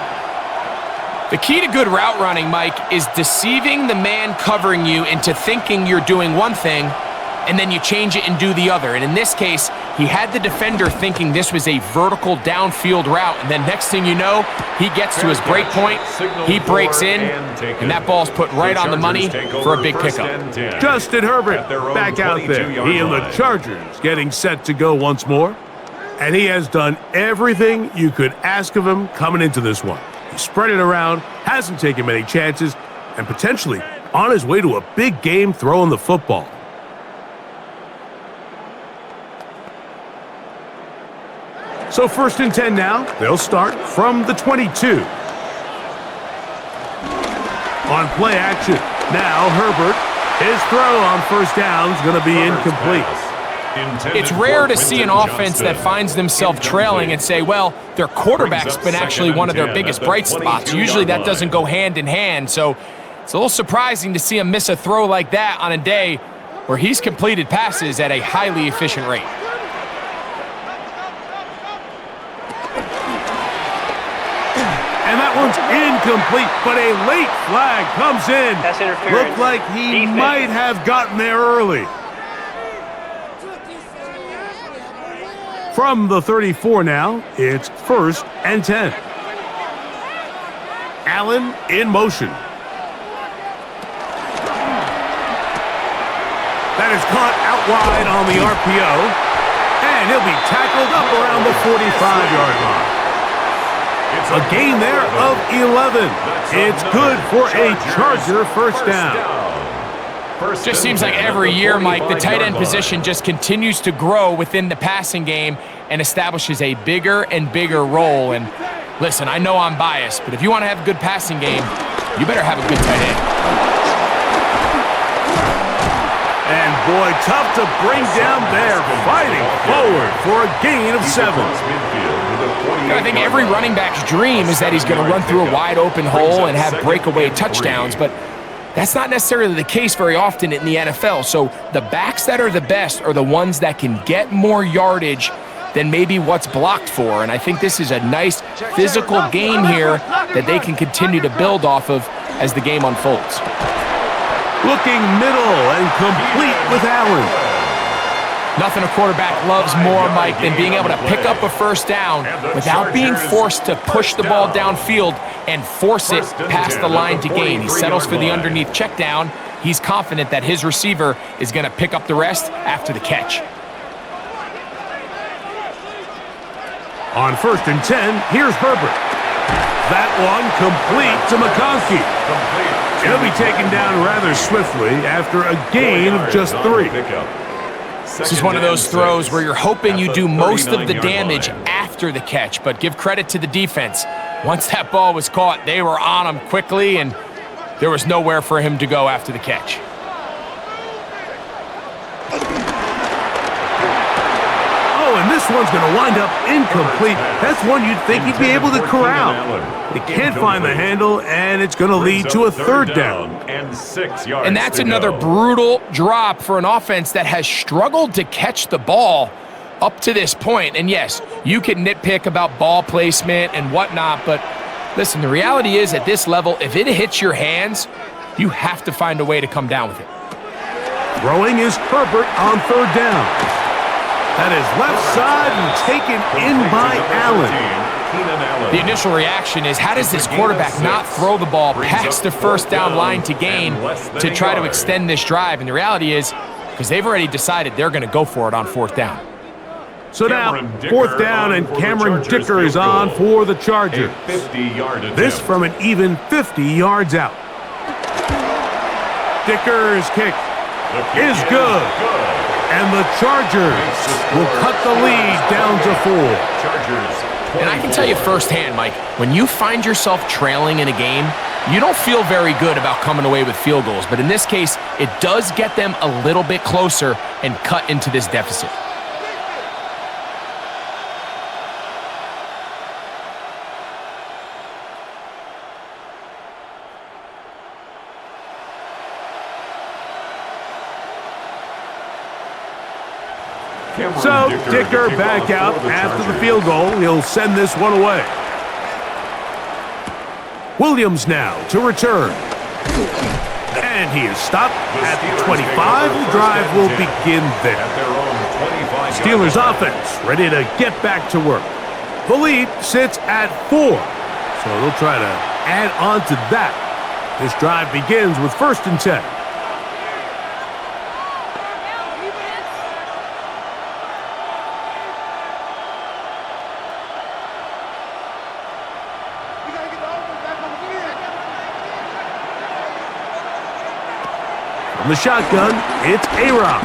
The key to good route running, Mike, is deceiving the man covering you into thinking you're doing one thing, and then you change it and do the other. And in this case, he had the defender thinking this was a vertical downfield route, and then next thing you know, he gets to his break point, he breaks in, and that ball's put right on the money for a big pickup. Justin Herbert back out there. He and the Chargers getting set to go once more. And he has done everything you could ask of him coming into this one. He spread it around, hasn't taken many chances, and potentially on his way to a big game throwing the football. So 1st and 10 now. They'll start from the 22. On play action. Now Herbert. His throw on 1st down is going to be incomplete. It's rare to see an offense that finds themselves trailing and say, well, their quarterback's been actually one of their biggest bright spots. Usually that doesn't go hand in hand. So it's a little surprising to see him miss a throw like that on a day where he's completed passes at a highly efficient rate. And that one's incomplete, but a late flag comes in. That's interference. Looked like he might have gotten there early. From the 34 now, it's 1st and 10. Allen in motion. That is caught out wide on the RPO, and he'll be tackled up around the 45-yard line. A gain there of 11. It's good for a Charger 1st down. Just seems like every year, Mike, the tight end position just continues to grow within the passing game and establishes a bigger and bigger role. And listen, I know I'm biased, but if you want to have a good passing game, you better have a good tight end. And boy, tough to bring down there, fighting forward for a gain of 7. I think every running back's dream is that he's going to run through a wide open hole and have breakaway touchdowns, but that's not necessarily the case very often in the NFL. So the backs that are the best are the ones that can get more yardage than maybe what's blocked for. And I think this is a nice physical game here that they can continue to build off of as the game unfolds. Looking middle and complete with Allen. Nothing a quarterback loves more, Mike, than being able to pick up a 1st down without being forced to push the ball downfield and force it past the line to gain. He settles for the underneath check down. He's confident that his receiver is going to pick up the rest after the catch. On 1st and 10, here's Herbert. That one complete to McConkey. He'll be taken down rather swiftly after a gain of just 3. This is one of those throws where you're hoping you do most of the damage after the catch, but give credit to the defense. Once that ball was caught, they were on him quickly, and there was nowhere for him to go after the catch. Oh, and this one's going to wind up incomplete. That's one you'd think he'd be able to corral. He can't find the handle, and it's going to lead to a 3rd down. And that's another brutal drop for an offense that has struggled to catch the ball up to this point. And yes, you can nitpick about ball placement and whatnot, but listen, the reality is at this level, if it hits your hands, you have to find a way to come down with it. Throwing is Herbert on third down. That is left side and taken in by Allen. The initial reaction is, how does this quarterback not throw the ball past the first down line to gain to try to extend this drive? And the reality is, because they've already decided they're going to go for it on fourth down. So now, fourth down, and Cameron Dicker is on for the Chargers. This from an even 50 yards out. Dicker's kick is good. And the Chargers will cut the lead down to 4. And I can tell you firsthand, Mike, when you find yourself trailing in a game, you don't feel very good about coming away with field goals. But in this case, it does get them a little bit closer and cut into this deficit. So, Dicker back out after the field goal. He'll send this one away. Williams now to return. And he is stopped at the 25. The drive will begin there. Steelers offense ready to get back to work. The lead sits at 4. So they'll try to add on to that. This drive begins with 1st and 10. From the shotgun, it's A-Rob.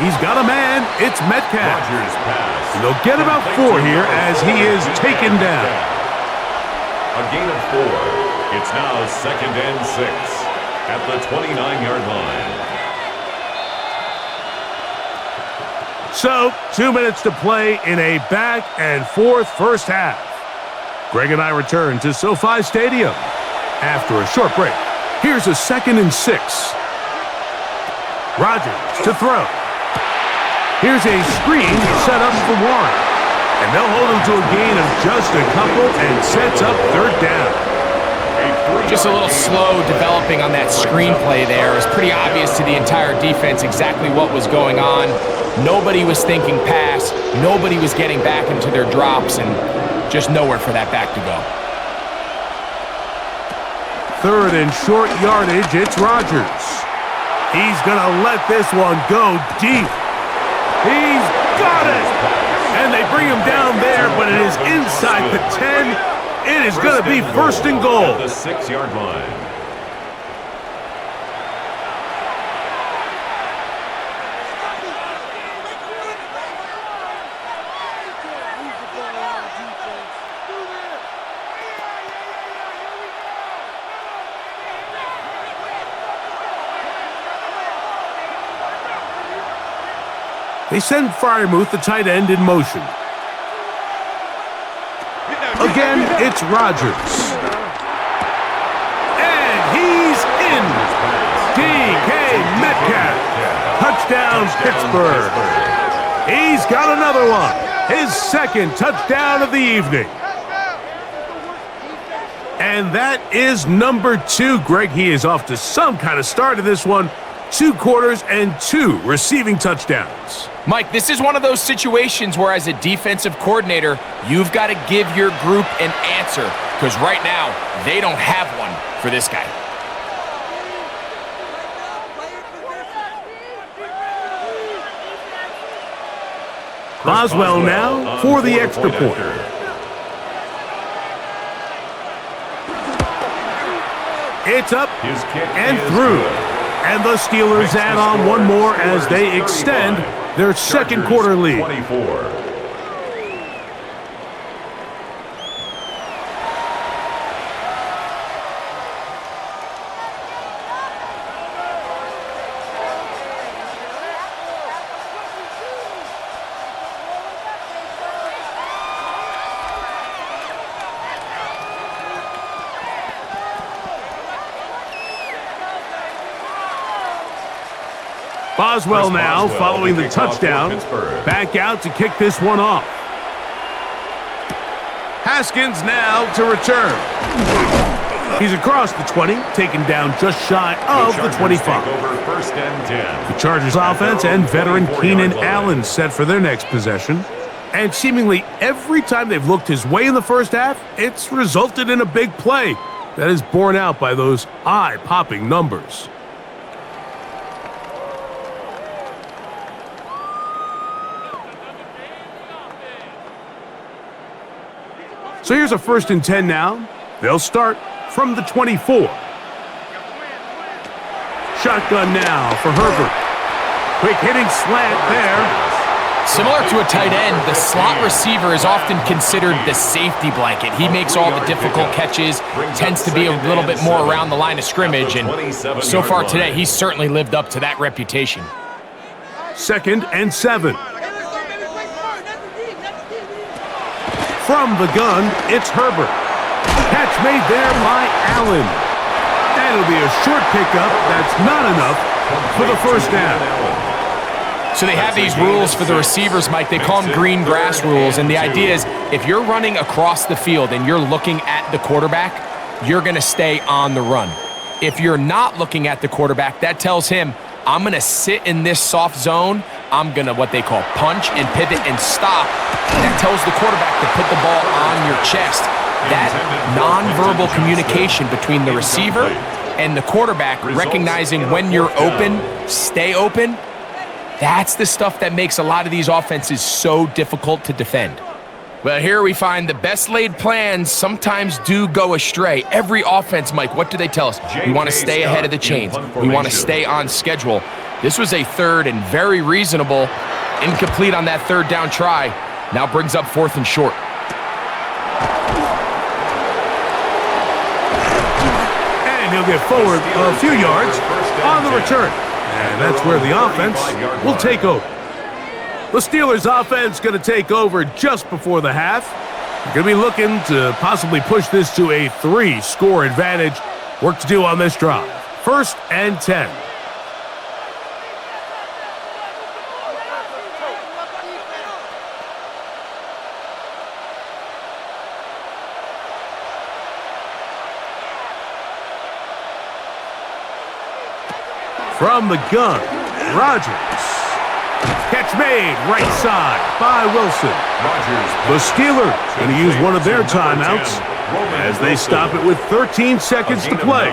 He's got a man. It's Metcalf. And they'll get about 4 here as he is taken down. A gain of 4. It's now 2nd and 6 at the 29-yard line. So, 2 minutes to play in a back and forth first half. Greg and I return to SoFi Stadium after a short break. Here's a 2nd and 6. Rodgers to throw. Here's a screen set up for Warren. And they'll hold him to a gain of just a couple and sets up 3rd down. Just a little slow developing on that screenplay there. It was pretty obvious to the entire defense exactly what was going on. Nobody was thinking pass. Nobody was getting back into their drops, and just nowhere for that back to go. 3rd and short yardage, it's Rodgers. He's going to let this one go deep. He's got it! And they bring him down there, but it is inside the 10. It is going to be 1st and goal. The 6-yard line. They send Freiermuth, the tight end, in motion. Again, it's Rodgers. And he's in. DK Metcalf. Touchdown, Pittsburgh. He's got another one. His 2nd touchdown of the evening. And that is number 2. Greg, he is off to some kind of start in this one. 2 quarters and 2 receiving touchdowns. Mike, this is one of those situations where as a defensive coordinator, you've got to give your group an answer, because right now, they don't have one for this guy. Boswell now for the extra point. It's up and through. And the Steelers add on one more as they extend their 2nd quarter lead. 24. Boswell now following the touchdown. Back out to kick this one off. Haskins now to return. He's across the 20, taken down just shy of the 25. Over first and 10. The Chargers offense and veteran Keenan Allen set for their next possession. And seemingly every time they've looked his way in the first half, it's resulted in a big play that is borne out by those eye-popping numbers. So here's a 1st and 10 now. They'll start from the 24. Shotgun now for Herbert. Quick hitting slant there. Similar to a tight end, the slot receiver is often considered the safety blanket. He makes all the difficult catches, tends to be a little bit more around the line of scrimmage, and so far today, he's certainly lived up to that reputation. 2nd and 7. From the gun, it's Herbert. Catch made there by Allen. And it'll be a short pickup. That's not enough for the first down. So they have these rules for the receivers, Mike. They call them green grass rules. And the idea is if you're running across the field and you're looking at the quarterback, you're going to stay on the run. If you're not looking at the quarterback, that tells him, I'm going to sit in this soft zone. I'm going to what they call punch and pivot and stop. That tells the quarterback to put the ball on your chest. That nonverbal communication between the receiver and the quarterback, recognizing when you're open, stay open, that's the stuff that makes a lot of these offenses so difficult to defend. Well, here we find the best laid plans sometimes do go astray. Every offense, Mike, what do they tell us? We want to stay ahead of the chains. We want to stay on schedule. This was a 3rd and very reasonable, incomplete on that 3rd down try. Now brings up 4th and short. And he'll get forward a few yards on the return. And that's where the offense will take over. The Steelers' offense going to take over just before the half. They're going to be looking to possibly push this to a 3-score advantage. Work to do on this drive. 1st and 10. From the gun, Rodgers. Catch made right side by Wilson. The Steelers going to use one of their timeouts as they stop it with 13 seconds to play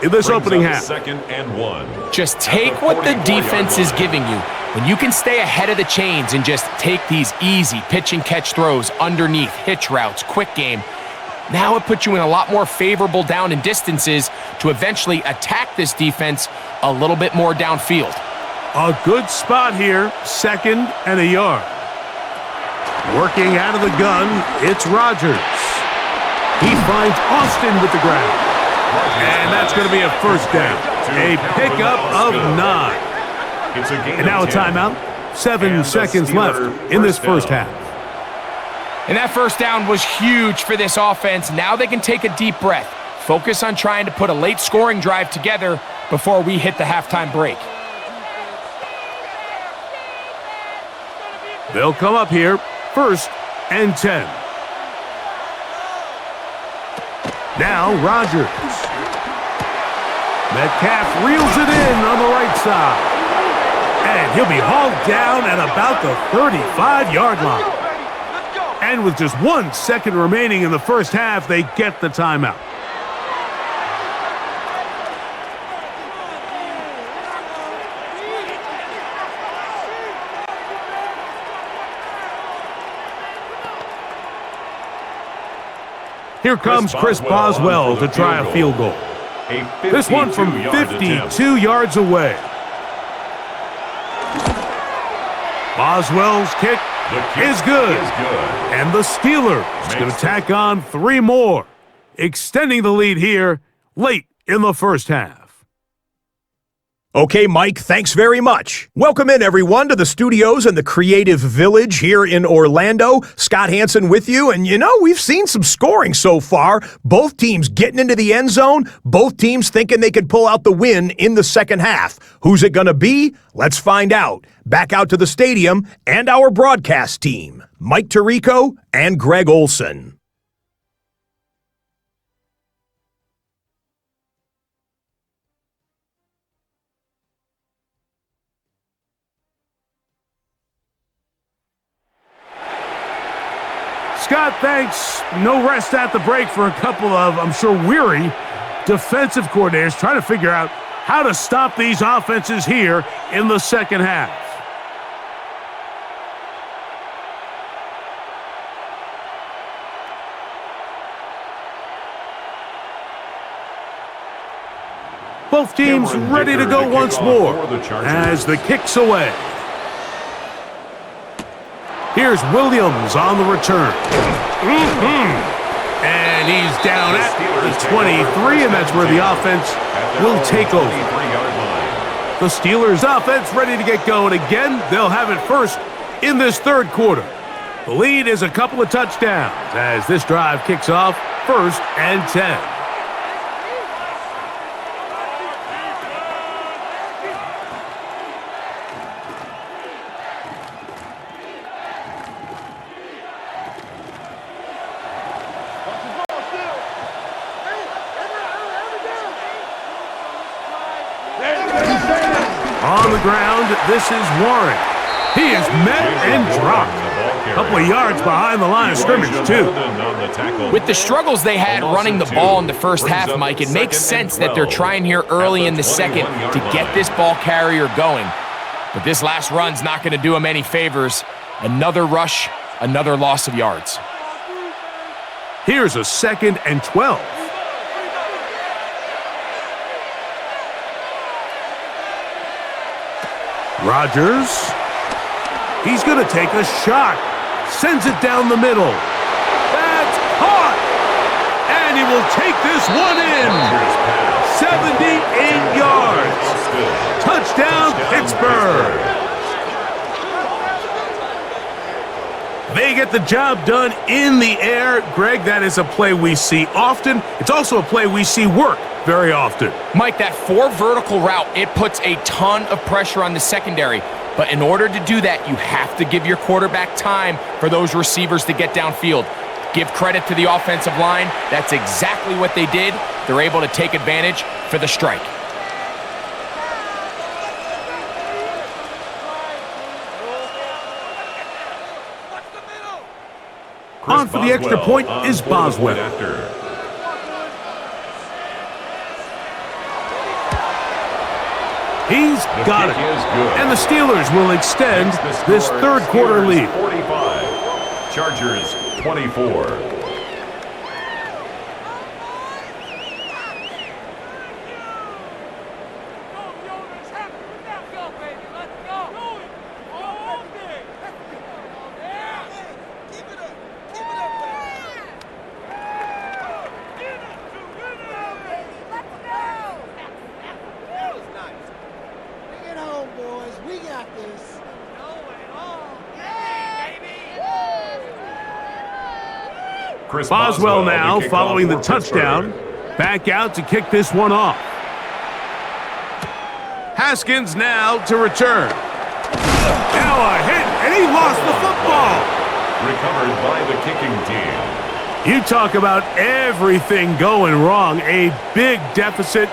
in this opening half. 2nd and 1. Just take what the defense is giving you. When you can stay ahead of the chains and just take these easy pitch and catch throws underneath, hitch routes, quick game, now it puts you in a lot more favorable down and distances to eventually attack this defense a little bit more downfield. A good spot here, 2nd and a yard. Working out of the gun, it's Rodgers. He finds Austin with the grab. And that's going to be a 1st down. A pickup of 9. And now a timeout. 7 seconds left in this first half. And that 1st down was huge for this offense. Now they can take a deep breath. Focus on trying to put a late scoring drive together before we hit the halftime break. They'll come up here, 1st and 10. Now Rodgers. Metcalf reels it in on the right side. And he'll be hauled down at about the 35-yard line. And with just 1 second remaining in the first half, they get the timeout. Here comes Chris Boswell to try a field goal. This one from 52 yards away. Boswell's kick is good. And the Steelers going to tack on 3 more, extending the lead here late in the first half. Okay, Mike, thanks very much. Welcome in, everyone, to the studios in the Creative Village here in Orlando. Scott Hansen with you, and we've seen some scoring so far. Both teams getting into the end zone, both teams thinking they could pull out the win in the second half. Who's it going to be? Let's find out. Back out to the stadium and our broadcast team, Mike Tirico and Greg Olson. Scott, thanks. No rest at the break for a couple of, I'm sure, weary defensive coordinators trying to figure out how to stop these offenses here in the second half. Both teams ready to go once more as the kick's away. Here's Williams on the return. And he's down at the 23, and that's where the offense will take over. The Steelers' offense ready to get going again. They'll have it first in this third quarter. The lead is a couple of touchdowns as this drive kicks off 1st and 10. On the ground, this is Warren. He is met and dropped. A couple of yards behind the line of scrimmage, too. With the struggles they had running the ball in the first half, Mike, it makes sense that they're trying here early in the second to get this ball carrier going. But this last run's not going to do him any favors. Another rush, another loss of yards. Here's a 2nd and 12. Rodgers, he's going to take a shot, sends it down the middle. That's caught, and he will take this one in. 78 yards. Touchdown, Pittsburgh. They get the job done in the air. Greg, that is a play we see often. It's also a play we see work very often. Mike, that 4 vertical route, it puts a ton of pressure on the secondary. But in order to do that, you have to give your quarterback time for those receivers to get downfield. Give credit to the offensive line. That's exactly what they did. They're able to take advantage for the strike. On for the extra point is Boswell. He's got it. And the Steelers will extend this third quarter lead. 45. Chargers 24. Boswell now following the touchdown. Back out to kick this one off. Haskins now to return. Now a hit, and he lost the football. Recovered by the kicking team. You talk about everything going wrong. A big deficit.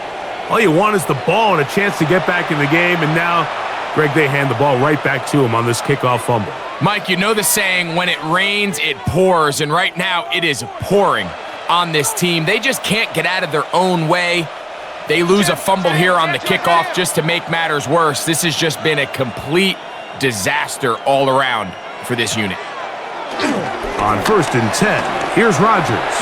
All you want is the ball and a chance to get back in the game, and now, Greg, they hand the ball right back to him on this kickoff fumble. Mike, you know the saying, when it rains, it pours, and right now it is pouring on this team. They just can't get out of their own way. They lose a fumble here on the kickoff just to make matters worse. This has just been a complete disaster all around for this unit. On 1st and 10, here's Rodgers.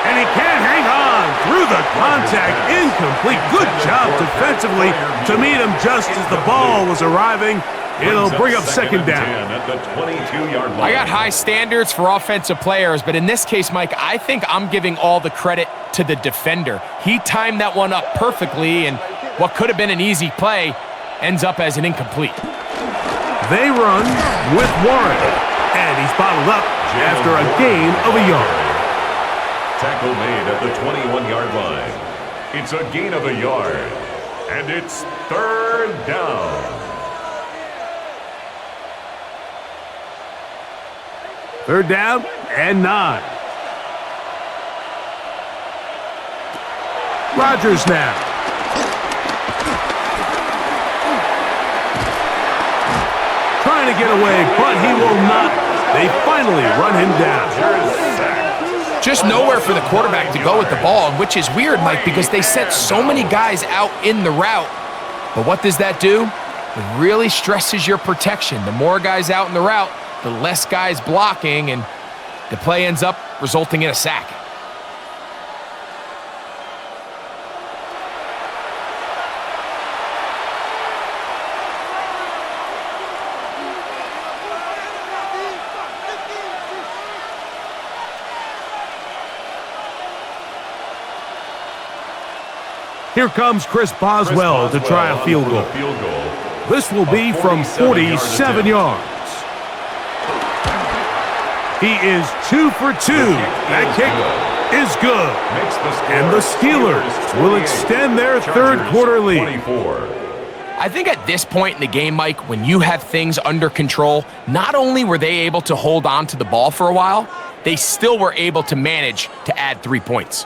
And he can't hang on through the contact. Incomplete. Good job defensively to meet him just as the ball was arriving. It'll bring up 2nd down. At the 22-yard line. I got high standards for offensive players, but in this case, Mike, I think I'm giving all the credit to the defender. He timed that one up perfectly, and what could have been an easy play ends up as an incomplete. They run with Warren, and he's bottled up after a gain of a yard. Tackle made at the 21-yard line. It's a gain of a yard, and it's 3rd down. 3rd down and 9. Rodgers now. Trying to get away, but he will not They finally run him down. Just nowhere for the quarterback to go with the ball, which is weird, Mike, because they sent so many guys out in the route. But what does that do? It really stresses your protection. The more guys out in the route, the less guys blocking, and the play ends up resulting in a sack. Here comes Chris Boswell to try a field goal. This will be from 47 yards. He is 2 for 2. That kick is good. And the Steelers will extend their third quarter lead. I think at this point in the game, Mike, when you have things under control, not only were they able to hold on to the ball for a while, they still were able to manage to add 3 points.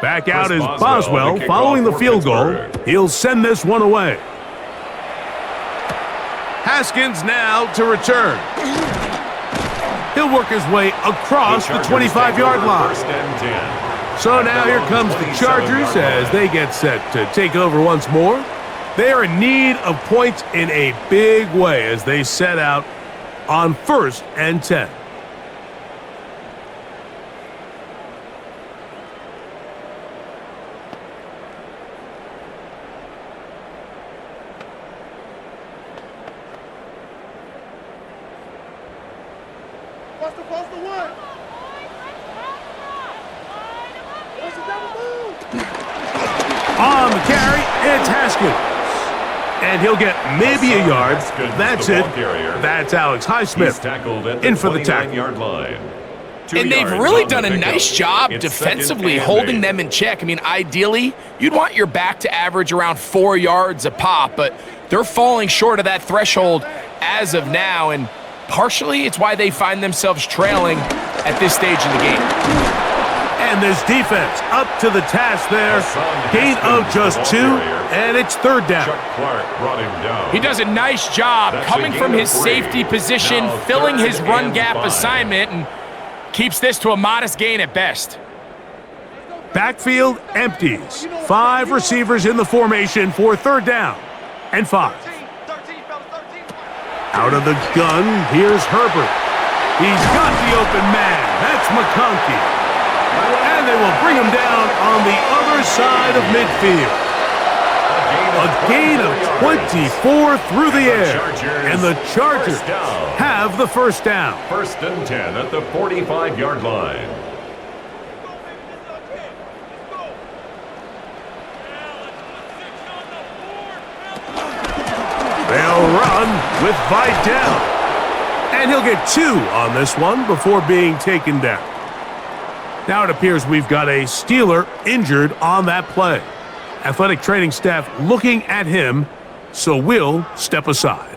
Back out is Boswell following the field goal. He'll send this one away. Haskins now to return. He'll work his way across the 25-yard line. So now here comes the Chargers as they get set to take over once more. They are in need of points in a big way as they set out on 1st and 10. On the carry, it's Haskins. And he'll get maybe a yard. That's it. That's Alex Highsmith in for the tackle. And they've really done a nice job defensively holding them in check. I mean, ideally, you'd want your back to average around 4 yards a pop, but they're falling short of that threshold as of now, and partially it's why they find themselves trailing at this stage in the game. And this defense up to the task there. Gain of just 2, and it's 3rd down. He does a nice job coming from his safety position, filling his run gap assignment, and keeps this to a modest gain at best. Backfield empties. 5 receivers in the formation for 3rd down and 5. Out of the gun, here's Herbert. He's got the open man. That's McConkey. And they will bring him down on the other side of midfield. A gain of 24 through the air. And the Chargers have the 1st down. 1st and 10 at the 45-yard line. They'll run with Vidal. And he'll get 2 on this one before being taken down. Now it appears we've got a Steeler injured on that play. Athletic training staff looking at him, so we'll step aside.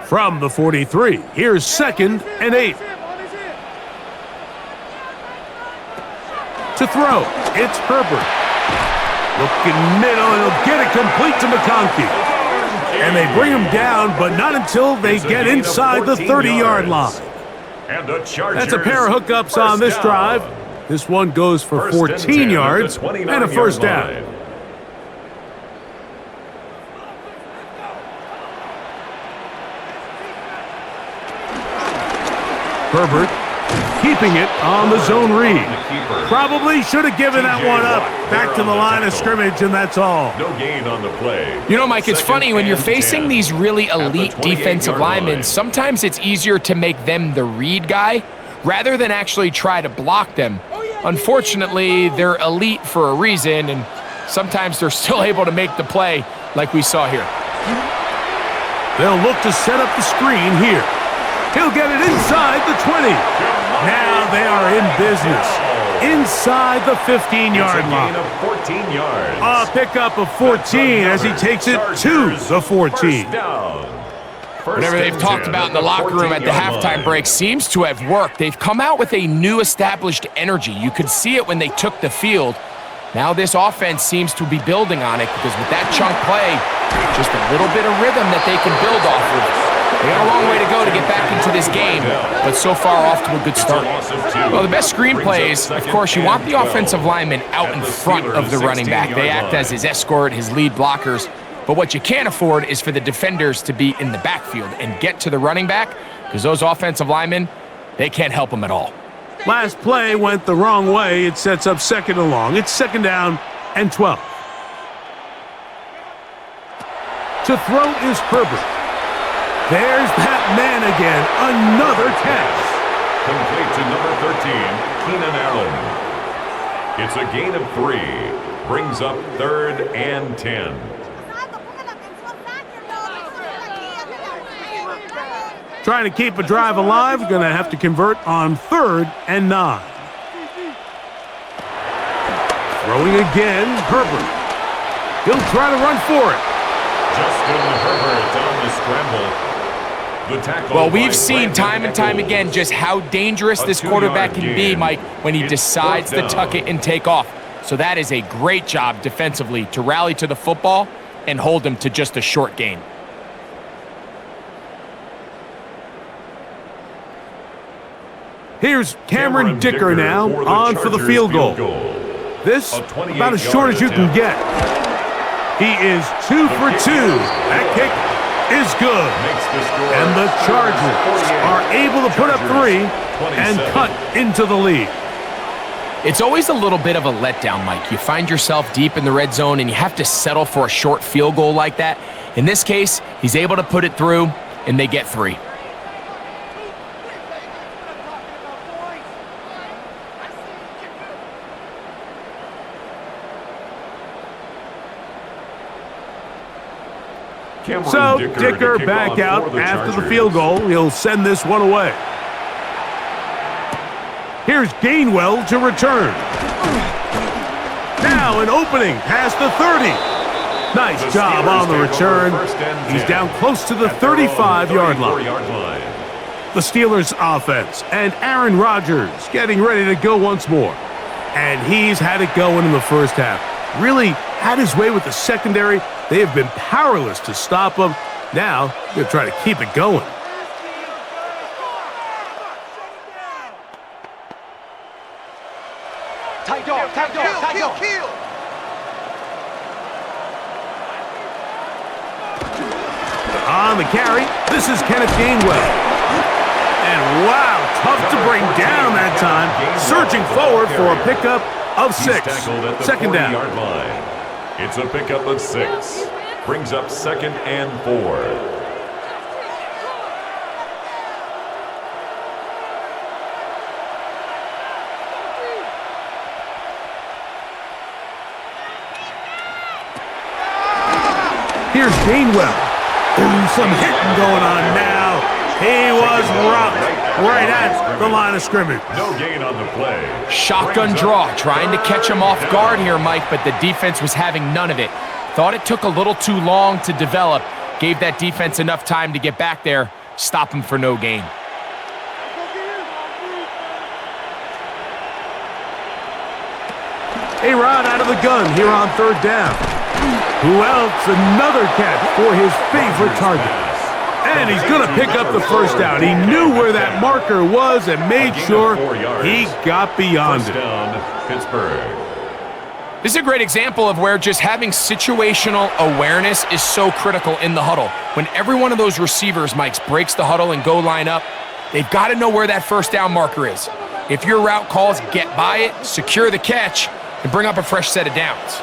From the 43, here's 2nd and 8. To throw, it's Herbert. Looking middle, and he'll get it complete to McConkey. And they bring him down, but not until they get inside the 30-yard line. That's a pair of hookups on this drive. This one goes for 14 yards and a 1st down. Herbert keeping it on the zone read. Probably should have given that one up. Back to the line of scrimmage, and that's all. No gain on the play. You know, Mike, it's funny when you're facing these really elite defensive linemen, sometimes it's easier to make them the read guy rather than actually try to block them. Unfortunately, they're elite for a reason, and sometimes they're still able to make the play like we saw here. They'll look to set up the screen here. He'll get it inside the 20. Now they are in business. Inside the 15-yard line. It's a gain of 14 yards. A pickup of 14 as he takes it to the 14. Whatever they've talked about in the locker room at the halftime break seems to have worked. They've come out with a new established energy. You could see it when they took the field. Now this offense seems to be building on it because with that chunk play, just a little bit of rhythm that they can build off of. They got a long way to go to get back into this game, but so far off to a good start. Well, the best screenplay is, of course, you want the offensive lineman out in front of the running back. They act as his escort, his lead blockers. But what you can't afford is for the defenders to be in the backfield and get to the running back because those offensive linemen, they can't help them at all. Last play went the wrong way. It sets up second and long. It's second down and 12. To throw is Herbert. There's that man again. Another catch. Complete to number 13, Keenan Allen. It's a gain of 3. Brings up 3rd and 10. Trying to keep a drive alive. Going to have to convert on 3rd and 9. Throwing again, Herbert. He'll try to run for it. Justin Herbert on the scramble. The tackle. Well, we've seen time and time again just how dangerous this quarterback can be, Mike, when he decides to tuck it and take off. So that is a great job defensively to rally to the football and hold him to just a short gain. Here's Cameron Dicker now on for the field goal. This about as short as you can get. He is 2 for 2. That kick is good. And the Chargers are able to put up 3 and cut into the lead. It's always a little bit of a letdown, Mike. You find yourself deep in the red zone and you have to settle for a short field goal like that. In this case, he's able to put it through and they get 3. So Dicker back out after the field goal. He'll send this one away. Here's Gainwell to return. Now an opening past the 30. Nice job on the return. He's down close to the 35-yard line. The Steelers offense and Aaron Rodgers getting ready to go once more. And he's had it going in the first half. Really had his way with the secondary. They have been powerless to stop him. Now, they're trying to keep it going. On the carry, this is Kenneth Gainwell. And wow, tough to bring down that time. Surging forward for a pickup of 6. Second down. It's a pickup of 6. Brings up 2nd and 4. Here's Gainwell. Ooh, some hitting going on now. He was rocked right at the line of scrimmage. No gain on the play. Shotgun draw, trying to catch him off guard here, Mike, but the defense was having none of it. Thought it took a little too long to develop. Gave that defense enough time to get back there, stop him for no gain. A-Rod out of the gun here on 3rd down. Who else? Another catch for his favorite target. And he's going to pick up the first down. He knew where that marker was and made sure he got beyond it. Pittsburgh. This is a great example of where just having situational awareness is so critical in the huddle. When every one of those receivers, Mike, breaks the huddle and go line up, they've got to know where that first down marker is. If your route calls, get by it, secure the catch, and bring up a fresh set of downs.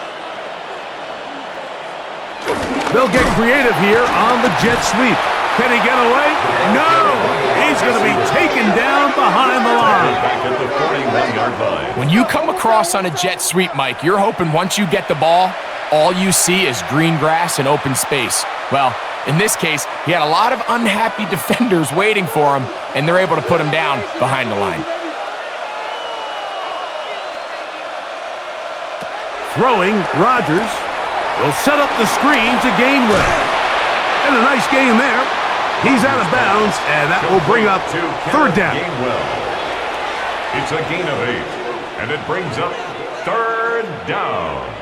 They'll get creative here on the jet sweep. Can he get away? No! He's going to be taken down behind the line. Back at the 41. 21-yard line. When you come across on a jet sweep, Mike, you're hoping once you get the ball, all you see is green grass and open space. Well, in this case, he had a lot of unhappy defenders waiting for him, and they're able to put him down behind the line. Throwing, Rodgers will set up the screen to Gainwell. And a nice gain there. He's out of bounds, and that will bring up third down. It's a gain of 8, and it brings up third down.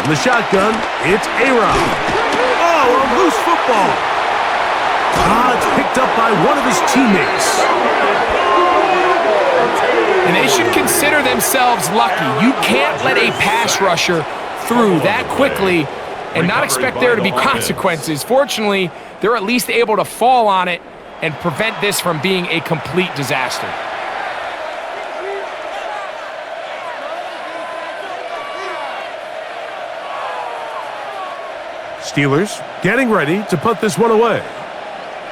In the shotgun, it's A-Rod. Oh, a loose football. It's picked up by one of his teammates. And they should consider themselves lucky. You can't let a pass rusher through that quickly and not expect there to be consequences. Fortunately, they're at least able to fall on it and prevent this from being a complete disaster. Steelers getting ready to put this one away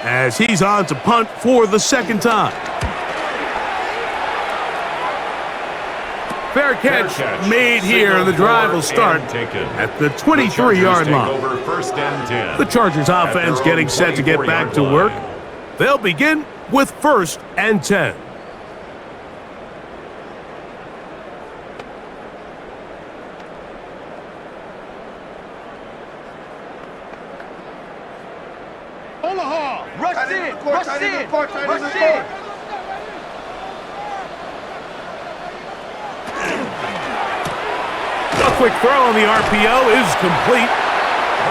as he's on to punt for the second time. Fair catch made here, and the drive will start at the 23-yard line. The Chargers offense getting set to get back to work. They'll begin with 1st and 10. Rush in! A quick throw on the RPO is complete.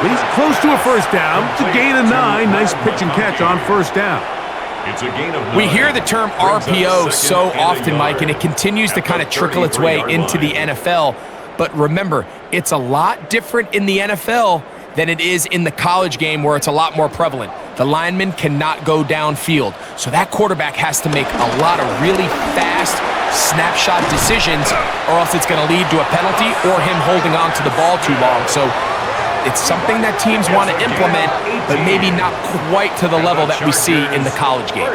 He's close to a first down to gain a 9. Nice pitch and catch on first down. It's a gain of 9. We hear the term RPO so often, Mike, and it continues to kind of trickle its way into the NFL. But remember, it's a lot different in the NFL than it is in the college game where it's a lot more prevalent. The lineman cannot go downfield, so that quarterback has to make a lot of really fast snapshot decisions, or else it's going to lead to a penalty or him holding on to the ball too long. So it's something that teams want to implement, but maybe not quite to the level that we see in the college game.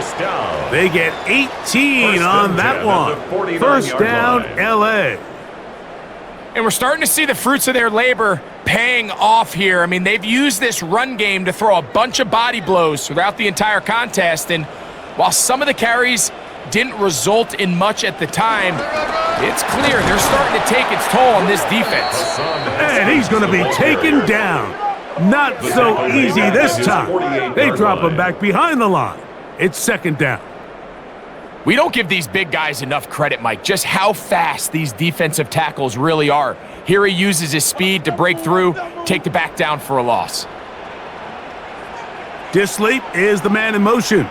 They get 18 on that one. First down, LA. And we're starting to see the fruits of their labor paying off here. I mean, they've used this run game to throw a bunch of body blows throughout the entire contest, and while some of the carries didn't result in much at the time, it's clear they're starting to take its toll on this defense. And he's going to be taken down. Not so easy this time. They drop him back behind the line. It's second down. We don't give these big guys enough credit, Mike, just how fast these defensive tackles really are. Here he uses his speed to break through, take the back down for a loss. Disley is the man in motion.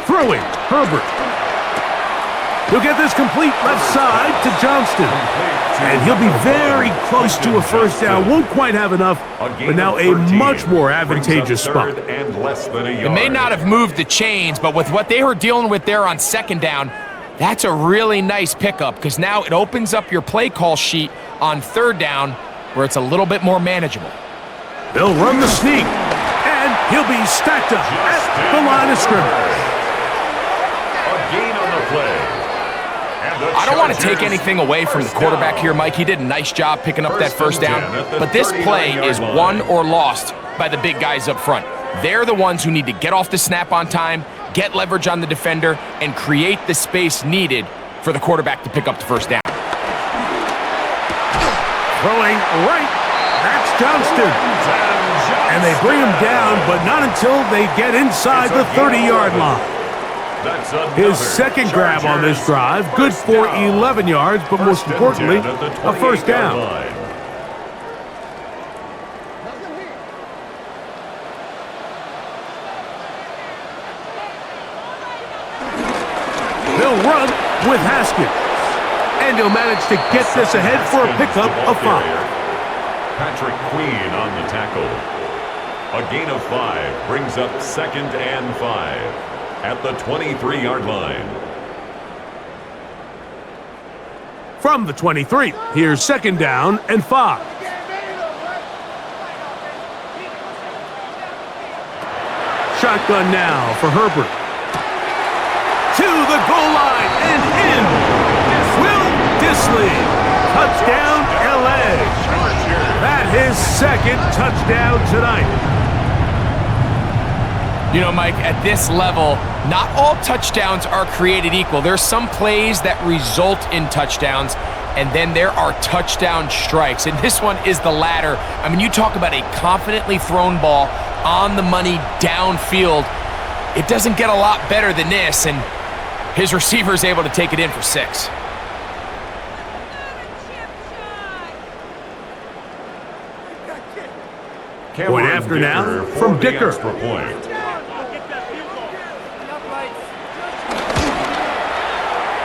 Throwing, Herbert. He'll get this complete left side to Johnston. And he'll be very close to a first down. Won't quite have enough, but now a much more advantageous spot. It may not have moved the chains, but with what they were dealing with there on second down, that's a really nice pickup because now it opens up your play call sheet on third down where it's a little bit more manageable. They'll run the sneak, and he'll be stacked up at the line of scrimmage. A gain on the play. I don't want to take anything away from the quarterback here, Mike. He did a nice job picking up that first down, but this play is won or lost by the big guys up front. They're the ones who need to get off the snap on time, get leverage on the defender, and create the space needed for the quarterback to pick up the first down. Throwing right, that's Johnston. And they bring him down, but not until they get inside the 30-yard line. His second grab on this drive, good for 11 yards, but most importantly, a first down. They'll run with Haskins, and he'll manage to get this ahead for a pickup of 5. Patrick Queen on the tackle. A gain of 5 brings up 2nd and 5 at the 23-yard line. From the 23, here's 2nd down and 5. Shotgun now for Herbert. To the goal line and in. Will Dissly. Touchdown, LA. That his 2nd touchdown tonight. You know, Mike, at this level, not all touchdowns are created equal. There's some plays that result in touchdowns, and then there are touchdown strikes, and this one is the latter. I mean, you talk about a confidently thrown ball on the money downfield. It doesn't get a lot better than this, and his receiver is able to take it in for 6. Point after now from Dicker.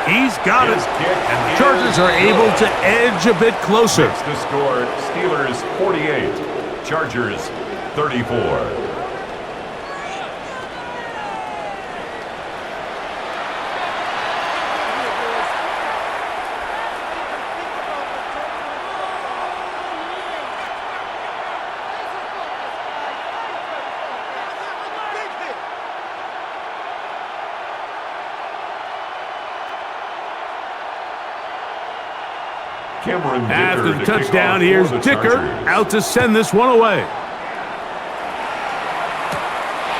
He's got it, and the Chargers are able to edge a bit closer. Makes the score Steelers 48, Chargers 34. After the touchdown, here's Dicker out to send this one away.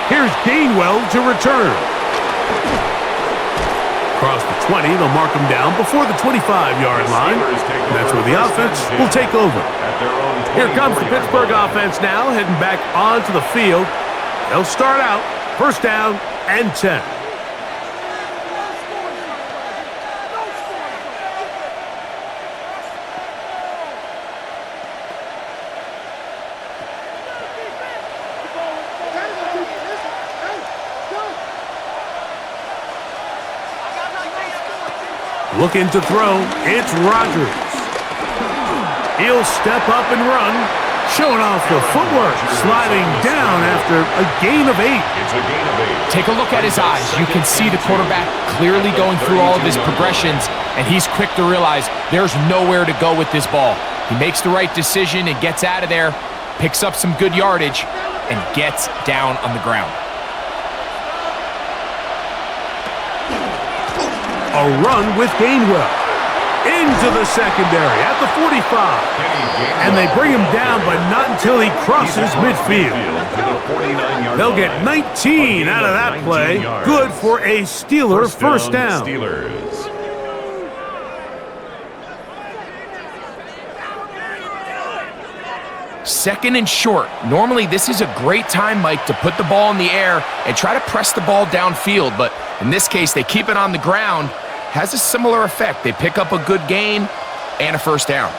Here's Gainwell to return. Across the 20, they'll mark him down before the 25-yard line. And that's where the offense will take over. Here comes the Pittsburgh offense now, heading back onto the field. They'll start out 1st down and 10. Looking to throw, it's Rodgers. He'll step up and run, showing off the footwork, sliding down after a gain of 8. It's a gain of 8. Take a look at his eyes. You can see the quarterback clearly going through all of his progressions, and he's quick to realize there's nowhere to go with this ball. He makes the right decision and gets out of there, picks up some good yardage, and gets down on the ground. A run with Gainwell. Into the secondary at the 45. And they bring him down, but not until he crosses midfield. They'll get 19 out of that play. Good for a Steeler first down. Steelers. Second and short. Normally, this is a great time, Mike, to put the ball in the air and try to press the ball downfield. But in this case, they keep it on the ground. Has a similar effect. They pick up a good gain and a first down.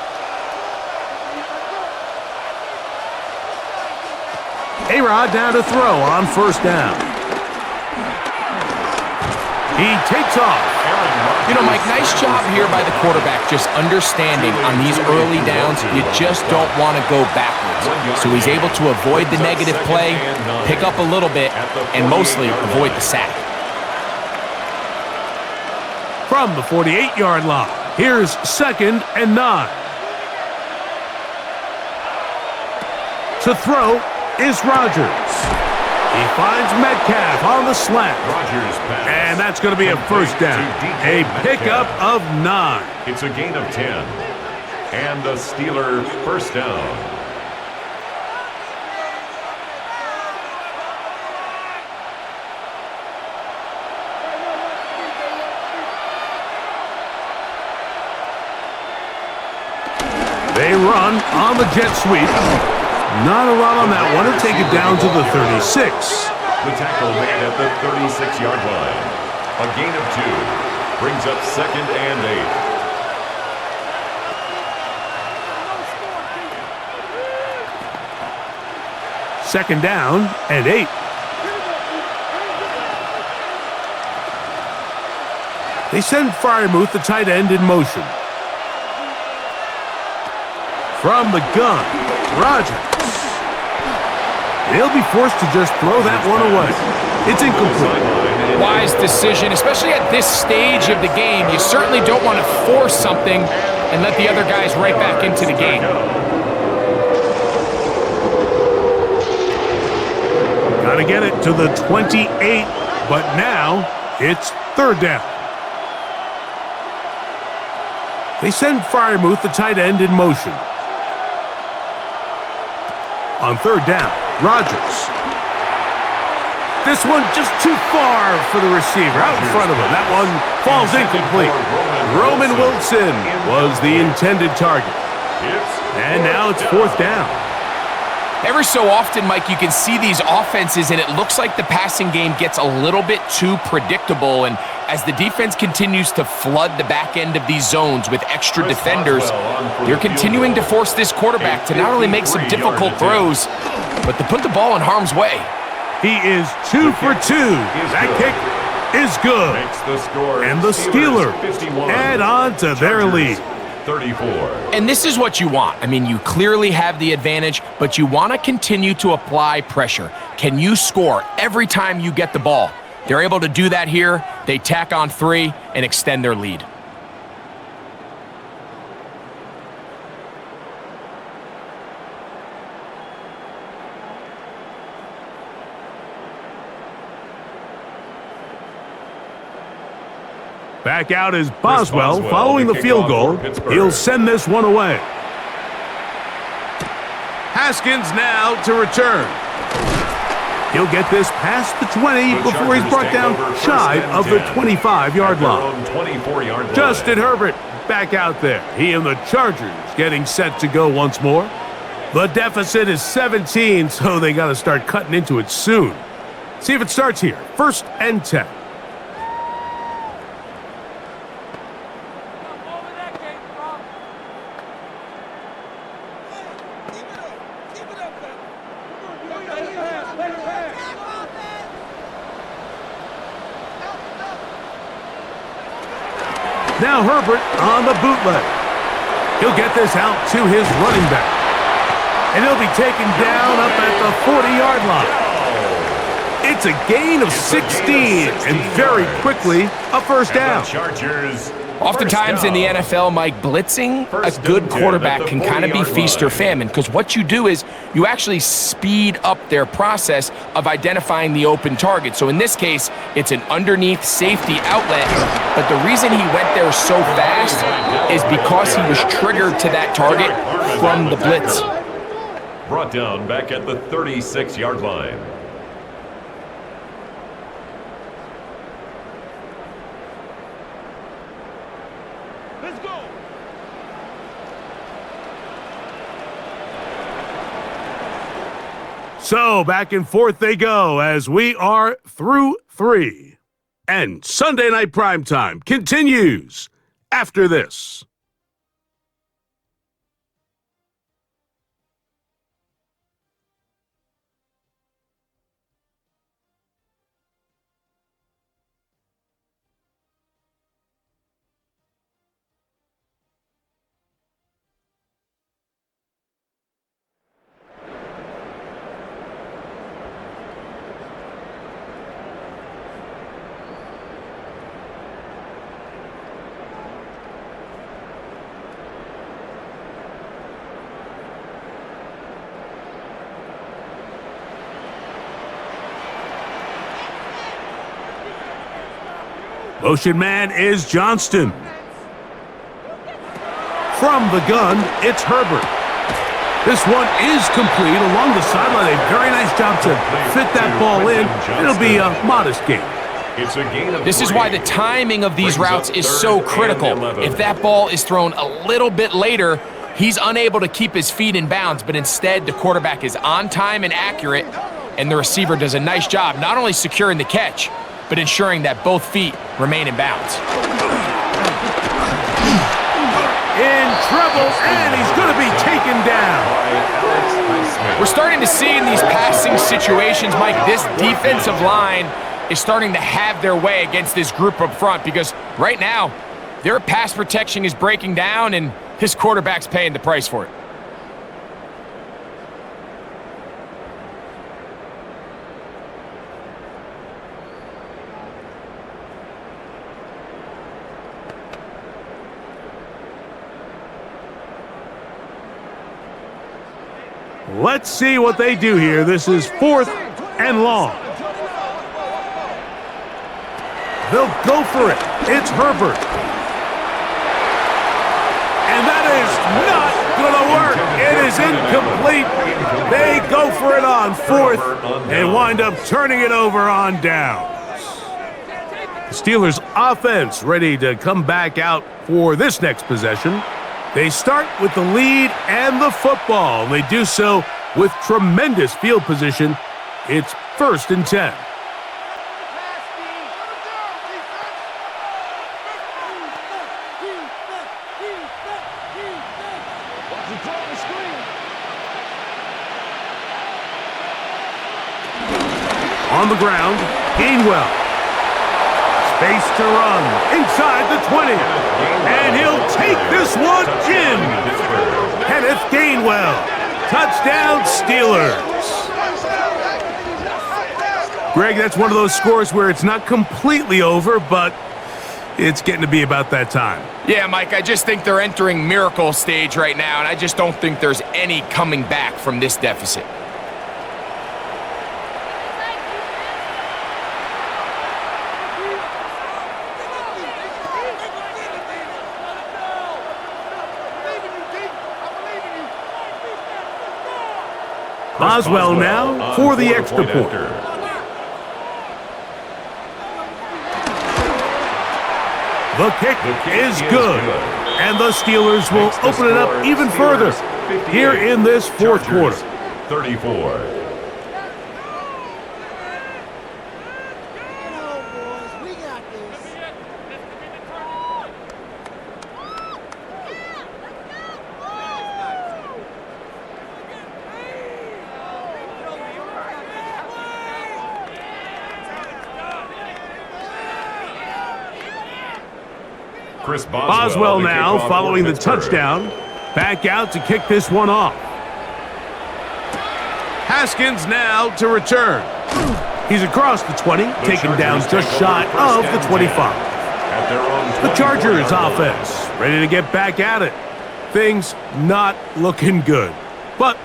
A-Rod down to throw on 1st down. He takes off. You know, Mike, nice job here by the quarterback just understanding on these early downs, you just don't want to go backwards. So he's able to avoid the negative play, pick up a little bit, and mostly avoid the sack. From the 48-yard line, here's 2nd and 9. To throw is Rodgers. He finds Metcalf on the slant. And that's going to be a first down. A pickup of 9. It's a gain of 10. And the Steeler first down. They run on the jet sweep. Not a lot on that one. He'll take it down to the 36. The tackle made at the 36-yard line. A gain of 2. Brings up 2nd and 8. 2nd down and 8. They send Freiermuth, the tight end, in motion. From the gun, Rodgers. He'll be forced to just throw that one away. It's incomplete. Wise decision, especially at this stage of the game. You certainly don't want to force something and let the other guys right back into the game. Got to get it to the 28, but now it's third down. They send Freiermuth, the tight end, in motion. On third down, Rodgers. This one just too far for the receiver, out in front of him. That one falls incomplete. Roman Wilson was the intended target. And now it's fourth down. Every so often, Mike, you can see these offenses, and it looks like the passing game gets a little bit too predictable. And as the defense continues to flood the back end of these zones with extra defenders, they're continuing to force this quarterback to not only make some difficult throws, but to put the ball in harm's way. He is 2 for 2. That kick is good. And the Steelers add on to their lead. 34. And this is what you want. I mean, you clearly have the advantage, but you want to continue to apply pressure. Can you score every time you get the ball? They're able to do that here. They tack on 3 and extend their lead. Back out is Boswell following the field goal. He'll send this one away. Haskins now to return. He'll get this past the 20 before he's brought down shy of the 25-yard line. Justin Herbert back out there. He and the Chargers getting set to go once more. The deficit is 17, so they got to start cutting into it soon. See if it starts here. 1st and 10. Now Herbert on the bootleg. He'll get this out to his running back. And he'll be taken down up at the 40-yard line. It's a gain of 16, and very quickly a first down. Oftentimes in the NFL, Mike, blitzing a good quarterback can kind of be feast or famine, because what you do is you actually speed up their process of identifying the open target. So in this case, it's an underneath safety outlet, but the reason he went there so fast is because he was triggered to that target from the blitz. Brought down back at the 36-yard line. So back and forth they go as we are through 3. And Sunday Night Primetime continues after this. Motion man is Johnston. From the gun, it's Herbert. This one is complete along the sideline. A very nice job to fit that ball in. It'll be a modest gain. This is why the timing of these routes is so critical. If that ball is thrown a little bit later, he's unable to keep his feet in bounds, but instead the quarterback is on time and accurate, and the receiver does a nice job not only securing the catch, but ensuring that both feet remain in bounds. In trouble, and he's going to be taken down. We're starting to see in these passing situations, Mike, this defensive line is starting to have their way against this group up front, because right now, their pass protection is breaking down, and his quarterback's paying the price for it. Let's see what they do here. This is 4th and long. They'll go for it. It's Herbert. And that is not going to work. It is incomplete. They go for it on 4th and wind up turning it over on downs. The Steelers offense ready to come back out for this next possession. They start with the lead and the football, and they do so with tremendous field position. It's 1st and 10. On the ground, Gainwell. Space to run inside the 20. And he'll take this one in. Kenneth Gainwell. Touchdown, Steelers. Greg, that's one of those scores where it's not completely over, but it's getting to be about that time. Yeah, Mike, I just think they're entering miracle stage right now, and I just don't think there's any coming back from this deficit. Boswell now for the extra point. The kick is good. And the Steelers will open it up even further here in this 4th quarter. 34. Boswell now following the touchdown. Back out to kick this one off. Haskins now to return. He's across the 20, taken down just shy of the 25. The Chargers offense ready to get back at it. Things not looking good. But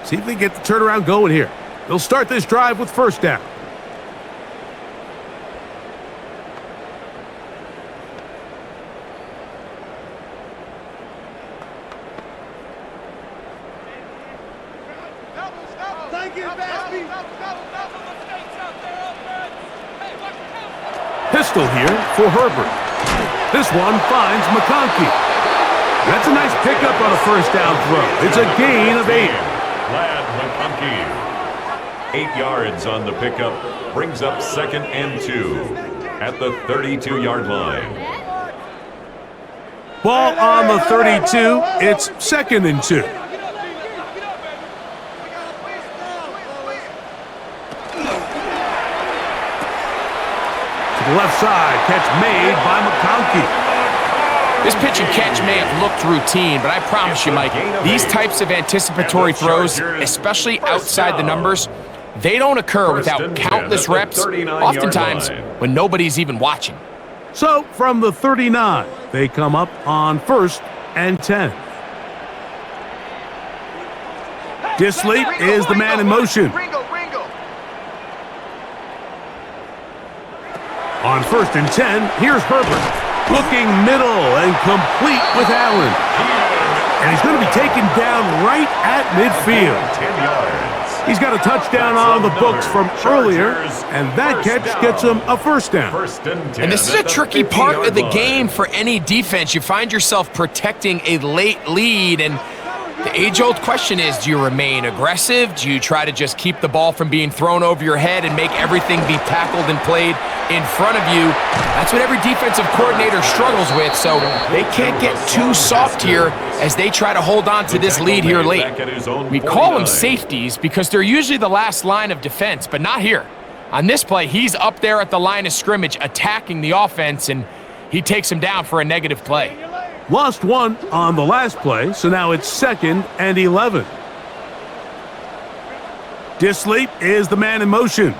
see if they get the turnaround going here. They'll start this drive with 1st down. Pistol here for Herbert. This one finds McConkey. That's a nice pickup on a 1st down throw. It's a gain of 8. Lad McConkey. 8 yards on the pickup. Brings up 2nd and 2 at the 32-yard line. Ball on the 32. It's 2nd and 2. Left side, catch made by McConkey. This pitch and catch may have looked routine, but I promise you, Mike, these types of anticipatory throws, especially outside the numbers, they don't occur without countless reps, oftentimes when nobody's even watching. So, from the 39, they come up on 1st and 10. Disley is the man in motion. On 1st and 10, here's Herbert. Looking middle and complete with Allen. And he's going to be taken down right at midfield. 10 yards. He's got a touchdown on the books from earlier, and that catch gets him a 1st down. 1st and 10. And this is a tricky part of the game for any defense. You find yourself protecting a late lead, and the age-old question is, do you remain aggressive? Do you try to just keep the ball from being thrown over your head and make everything be tackled and played in front of you? That's what every defensive coordinator struggles with, so they can't get too soft here as they try to hold on to this lead here late. We call them safeties because they're usually the last line of defense, but not here. On this play, he's up there at the line of scrimmage attacking the offense, and he takes him down for a negative play. Lost one on the last play, so now it's 2nd and 11. Disley is the man in motion.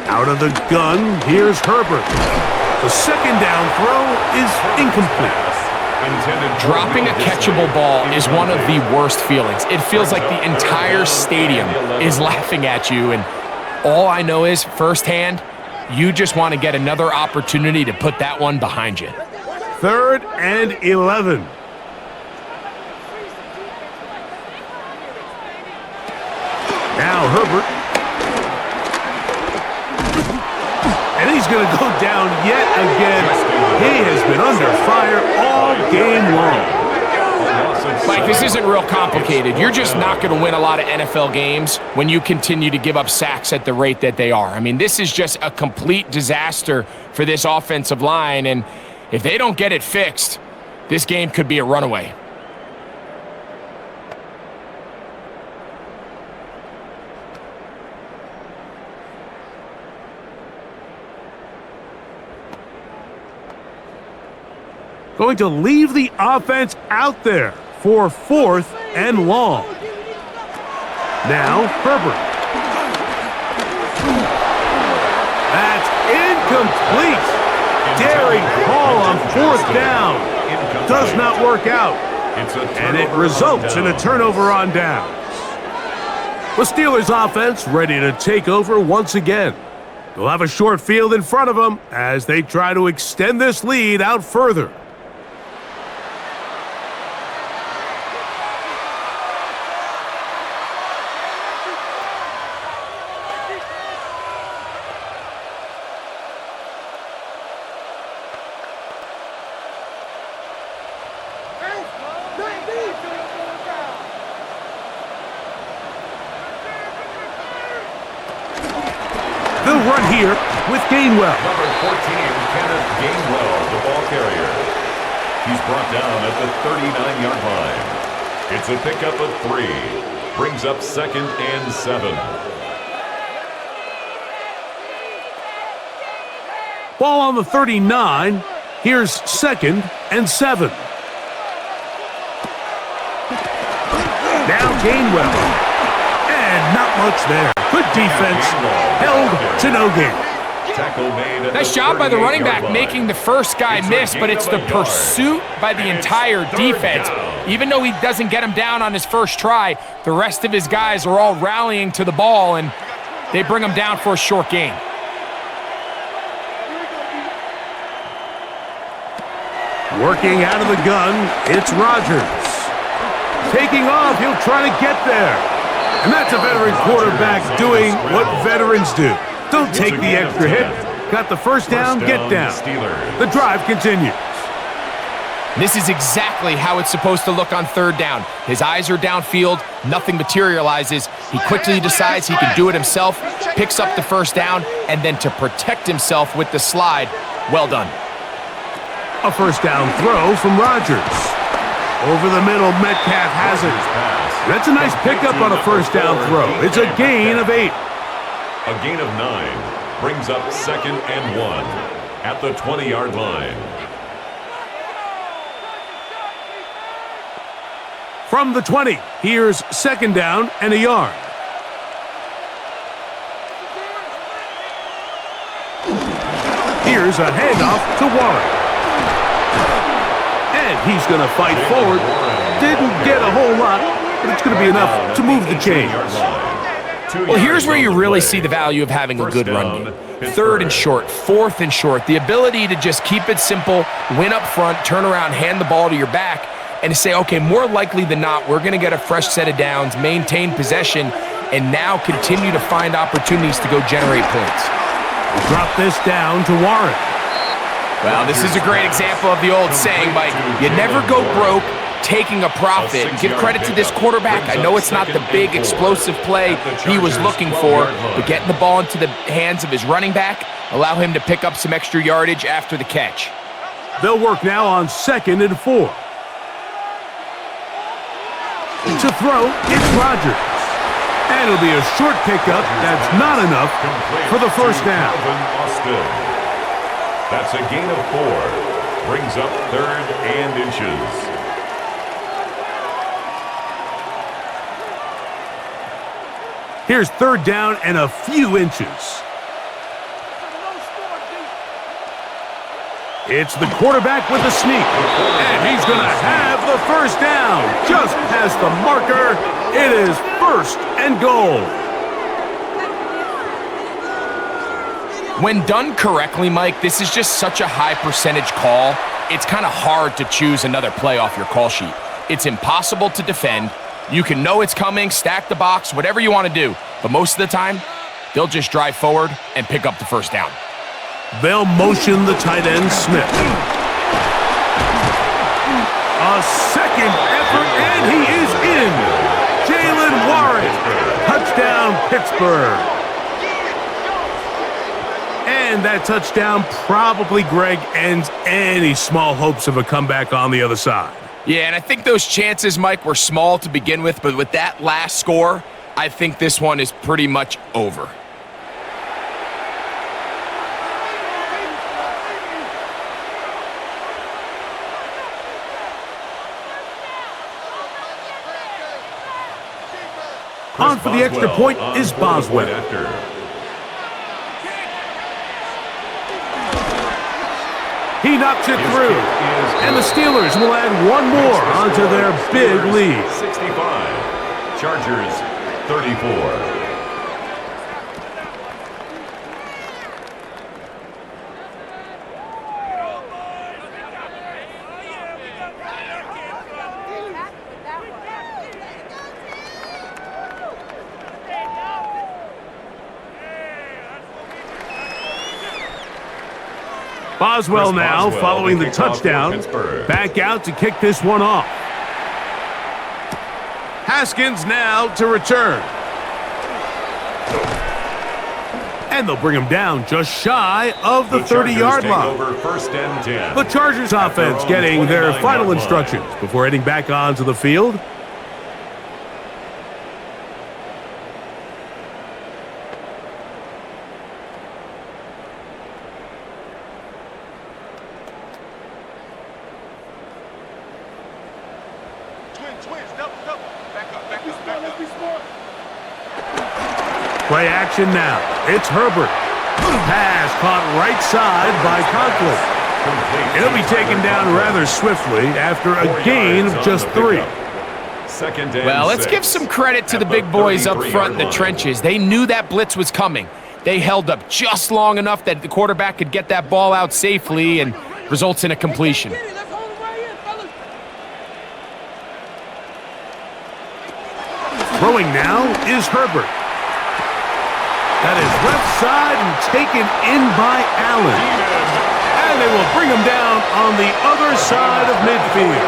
Out of the gun, here's Herbert. The 2nd down throw is incomplete. Dropping a catchable ball is one of the worst feelings. It feels like the entire stadium is laughing at you, and all I know is, firsthand, you just want to get another opportunity to put that one behind you. 3rd and 11. Now Herbert. And he's going to go down yet again. He has been under fire all game long. Mike, this isn't real complicated. You're just not going to win a lot of NFL games when you continue to give up sacks at the rate that they are. I mean, this is just a complete disaster for this offensive line, and if they don't get it fixed, this game could be a runaway. Going to leave the offense out there for 4th and long. Now, Herbert. That's incomplete. Daring call on 4th down. Does not work out. And it results in a turnover on downs. The Steelers offense ready to take over once again. They'll have a short field in front of them as they try to extend this lead out further. They'll run here with Gainwell. Number 14, Kenneth Gainwell, the ball carrier. He's brought down at the 39-yard line. It's a pickup of 3. Brings up 2nd and 7. Ball on the 39. Here's 2nd and 7. Now Gainwell. And not much there. Good defense. Held to no gain. Nice job by the running back making the first guy miss, but it's the pursuit by the entire defense. Even though he doesn't get him down on his first try, the rest of his guys are all rallying to the ball, and they bring him down for a short gain. Working out of the gun, it's Rodgers. Taking off, he'll try to get there. And that's a veteran quarterback doing what veterans do. Don't take the extra hit. Got the first down, get down. The drive continues. This is exactly how it's supposed to look on 3rd down. His eyes are downfield, nothing materializes. He quickly decides he can do it himself, picks up the first down, and then to protect himself with the slide, well done. A first down throw from Rodgers. Over the middle, Metcalf has it. That's a nice pickup on a first down throw. It's a gain of 8. A gain of 9 brings up 2nd and 1 at the 20-yard line. From the 20, here's 2nd down and a yard. Here's a handoff to Warren. And he's going to fight forward. Didn't get a whole lot, but it's going to be enough to move the chains. Well, here's where you really see the value of having a good run game. 3rd and short, 4th and short. The ability to just keep it simple, win up front, turn around, hand the ball to your back, and to say, okay, more likely than not, we're going to get a fresh set of downs, maintain possession, and now continue to find opportunities to go generate points. Drop this down to Warren. Well, this is a great example of the old saying, Mike, you never go broke taking a profit. Give credit to this quarterback. I know it's not the big explosive play he was looking for, but getting the ball into the hands of his running back, allow him to pick up some extra yardage after the catch. They'll work now on 2nd and 4. To throw, it's Rodgers. And it'll be a short pickup. That's not enough for the first down. That's a gain of 4. Brings up 3rd and inches. Here's 3rd down and a few inches. It's the quarterback with the sneak, and he's going to have the first down. Just past the marker, it is 1st and goal. When done correctly, Mike, this is just such a high percentage call. It's kind of hard to choose another play off your call sheet. It's impossible to defend. You can know it's coming, stack the box, whatever you want to do. But most of the time, they'll just drive forward and pick up the first down. They'll motion the tight end, Smith. A second effort, and he is in. Jalen Warren, touchdown, Pittsburgh. And that touchdown probably, Greg, ends any small hopes of a comeback on the other side. Yeah, and I think those chances, Mike, were small to begin with, but with that last score, I think this one is pretty much over. On for the extra point is Boswell. He knocks it through, and the Steelers will add one more onto their big lead. 65, Chargers 34. Boswell now, following the touchdown, back out to kick this one off. Haskins now to return. And they'll bring him down just shy of the 30-yard line. The Chargers offense getting their final instructions before heading back onto the field. Play action now. It's Herbert. Pass caught right side by Conklin. It'll be taken down rather swiftly after a gain of just 3. Well, let's give some credit to the big boys up front in the trenches. They knew that blitz was coming. They held up just long enough that the quarterback could get that ball out safely and results in a completion. Throwing now is Herbert. That is left side and taken in by Allen. And they will bring him down on the other side of midfield.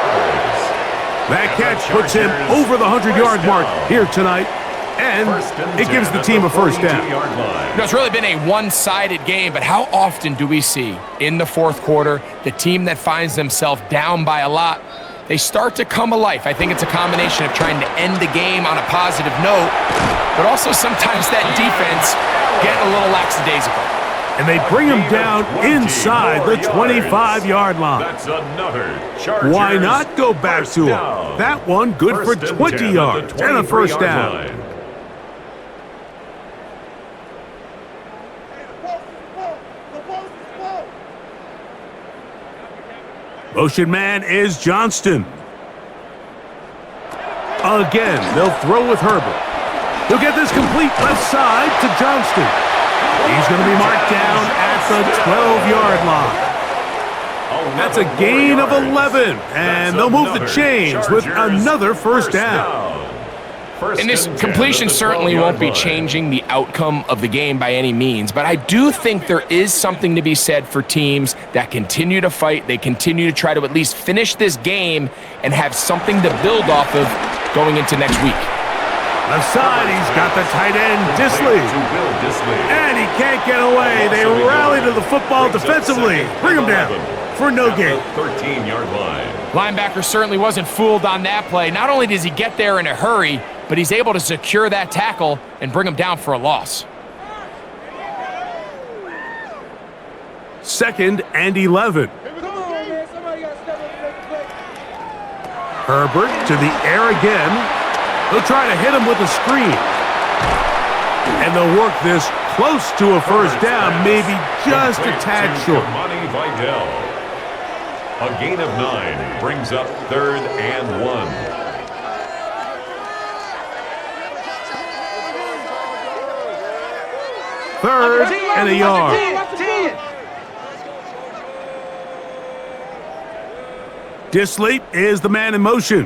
That catch puts him over the 100-yard mark here tonight, and it gives the team a first down. You know, it's really been a one-sided game, but how often do we see in the fourth quarter the team that finds themselves down by a lot, they start to come alive? I think it's a combination of trying to end the game on a positive note, but also sometimes that defense getting a little lackadaisical. And they bring him down inside the 25-yard line. That's another Chargers. Why not go back to him? That one good for 20 yards and a first down. Motion man is Johnston. Again, they'll throw with Herbert. He'll get this complete left side to Johnston. He's going to be marked down at the 12-yard line. That's a gain of 11, and they'll move the chains with another first down. And this completion certainly won't be changing the outcome of the game by any means, but I do think there is something to be said for teams that continue to fight. They continue to try to at least finish this game and have something to build off of going into next week. Left side, he's got the tight end, Disley. And he can't get away. They rally to the football defensively. Bring him down for no gain. 13-yard line. Linebacker certainly wasn't fooled on that play. Not only does he get there in a hurry, but he's able to secure that tackle and bring him down for a loss. 2nd and 11. Herbert to the air again. They'll try to hit him with a screen. And they'll work this close to a first down, maybe just a tad short. A gain of 9 brings up 3rd and 1. Third and a yard. Disley is the man in motion.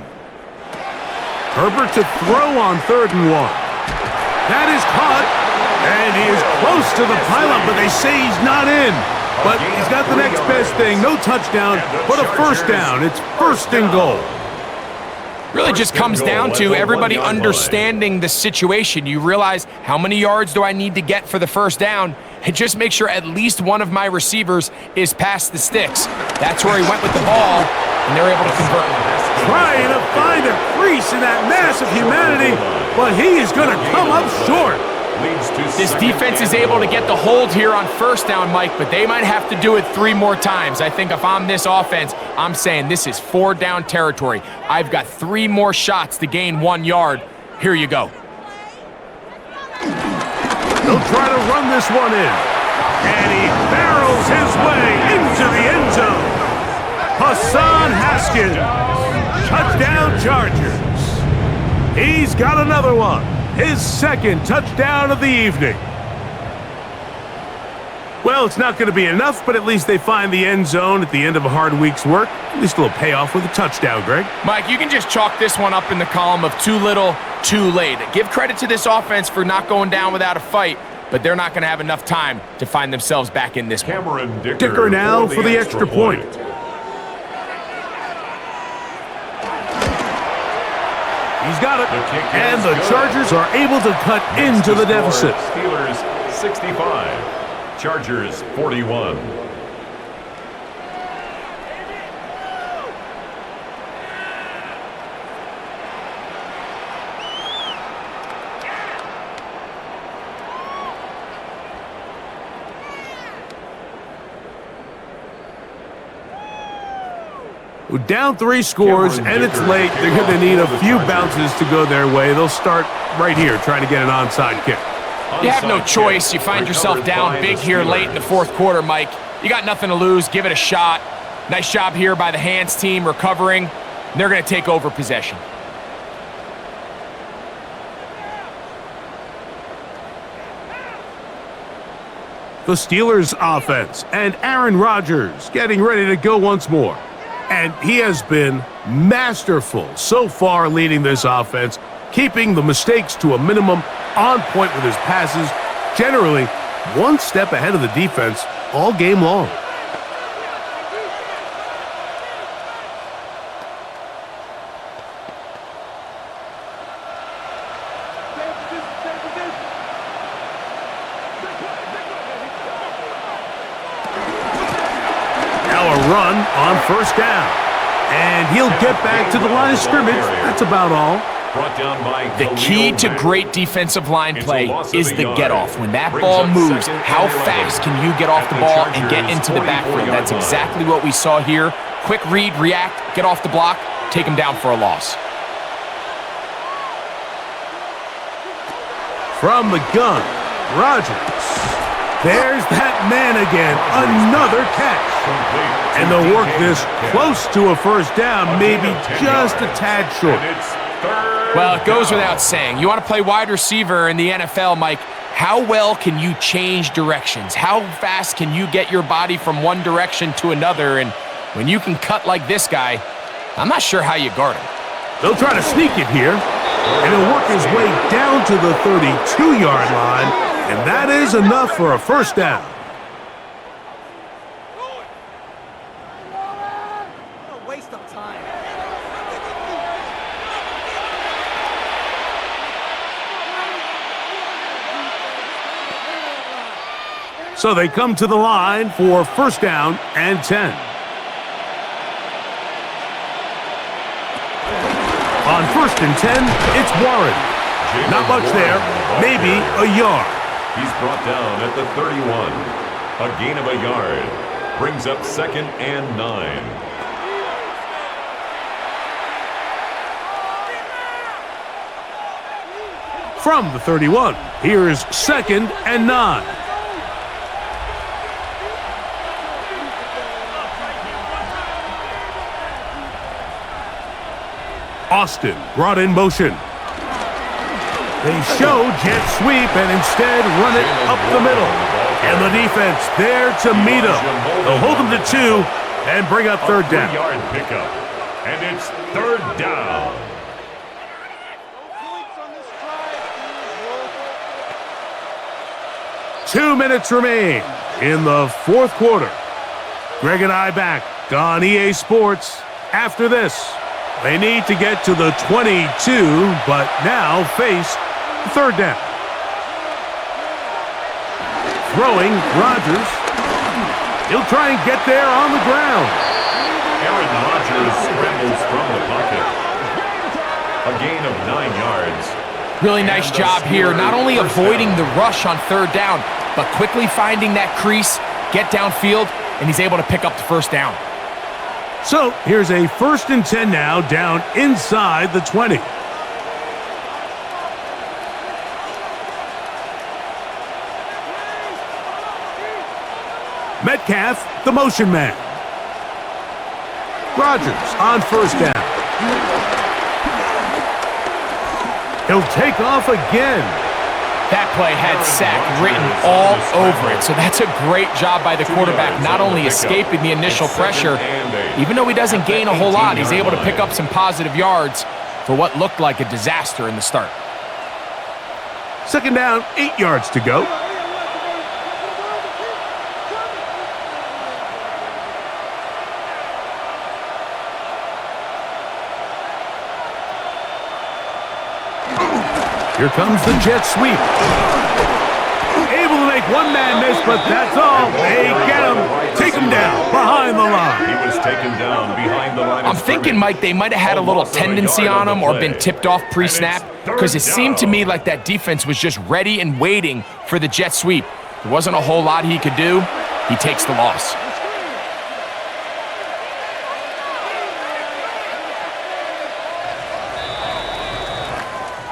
Herbert to throw on 3rd and 1. That is caught, and he is close to the pylon, but they say he's not in. But he's got the next best thing. No touchdown, but a first down. It's 1st and goal. Really just comes down to everybody understanding the situation. You realize how many yards do I need to get for the first down, and just make sure at least one of my receivers is past the sticks. That's where he went with the ball, and they're able to convert. Trying to find a crease in that mass of humanity, but he is going to come up short. This defense is able to get the hold here on first down, Mike, but they might have to do it 3 more times. I think if I'm this offense, I'm saying this is 4-down territory. I've got 3 more shots to gain 1 yard. Here you go. They'll try to run this one in. And he barrels his way into the end zone. Hassan Haskins. Touchdown Chargers. He's got another one. His 2nd touchdown of the evening. Well, it's not going to be enough, but at least they find the end zone at the end of a hard week's work. At least a little payoff with a touchdown, Greg. Mike, you can just chalk this one up in the column of too little, too late. Give credit to this offense for not going down without a fight, but they're not going to have enough time to find themselves back in this one. Dicker now for the extra point. He's got it, and the Chargers are able to cut into the deficit. Steelers 65, Chargers 41. Down 3 scores, and it's late. They're going to need a few bounces to go their way. They'll start right here, trying to get an onside kick. You have no choice. You find yourself down big here late in the 4th quarter, Mike. You got nothing to lose. Give it a shot. Nice job here by the hands team recovering. They're going to take over possession. The Steelers offense and Aaron Rodgers getting ready to go once more. And he has been masterful so far leading this offense, keeping the mistakes to a minimum, on point with his passes, generally 1 step ahead of the defense all game long. Run on first down. And he'll get back to the line of scrimmage. That's about all. The key to great defensive line play is the get-off. When that ball moves, how fast can you get off the ball and get into the backfield? That's exactly what we saw here. Quick read, react, get off the block, take him down for a loss. From the gun, Rodgers. There's that man again. Another catch. And they'll work this close to a first down, maybe just a tad short. Well, it goes without saying. You want to play wide receiver in the NFL, Mike, how well can you change directions? How fast can you get your body from one direction to another? And when you can cut like this guy, I'm not sure how you guard him. They'll try to sneak it here, and he'll work his way down to the 32-yard line, and that is enough for a first down. What a waste of time. So they come to the line for first down and 10. On first and 10, it's Warren. Not much there, maybe a yard. He's brought down at the 31. A gain of a yard. Brings up 2nd and 9. From the 31, here's 2nd and 9. Austin brought in motion. They show jet sweep and instead run it up the middle. And the defense there to meet them. They'll hold them to 2 and bring up third down. 3-yard pickup. And it's third down. Two minutes remain in the fourth quarter. Greg and I back on EA Sports after this. They need to get to the 22, but now face third down. Throwing, Rodgers. He'll try and get there on the ground. Aaron Rodgers scrambles from the pocket. A gain of 9 yards. Really nice job here, not only avoiding the rush on third down, but quickly finding that crease, get downfield, and he's able to pick up the first down. So here's a 1st and 10 now, down inside the 20. Metcalf, the motion man. Rodgers on first down. He'll take off again. That play had sack written all over it, so that's a great job by the quarterback, not only escaping the initial pressure, even though he doesn't gain a whole lot, he's able to pick up some positive yards for what looked like a disaster in the start. Second down, 8 yards to go. Here comes the jet sweep. Able to make one man miss, but that's all. They get him. Take him down behind the line. He was taken down behind the line. I'm thinking, Mike, they might have had a little tendency on him or been tipped off pre-snap, because it seemed to me like that defense was just ready and waiting for the jet sweep. There wasn't a whole lot he could do. He takes the loss.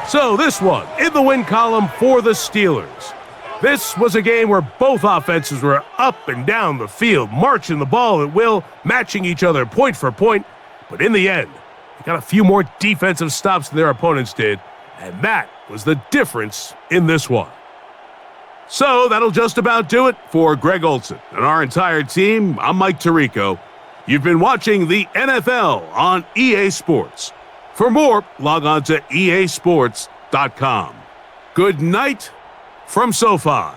So this one in the win column for the Steelers. This was a game where both offenses were up and down the field, marching the ball at will, matching each other point for point. But in the end, they got a few more defensive stops than their opponents did, and that was the difference in this one. So that'll just about do it for Greg Olson and our entire team. I'm Mike Tirico. You've been watching the NFL on EA Sports. For more, log on to easports.com. Good night from SoFi.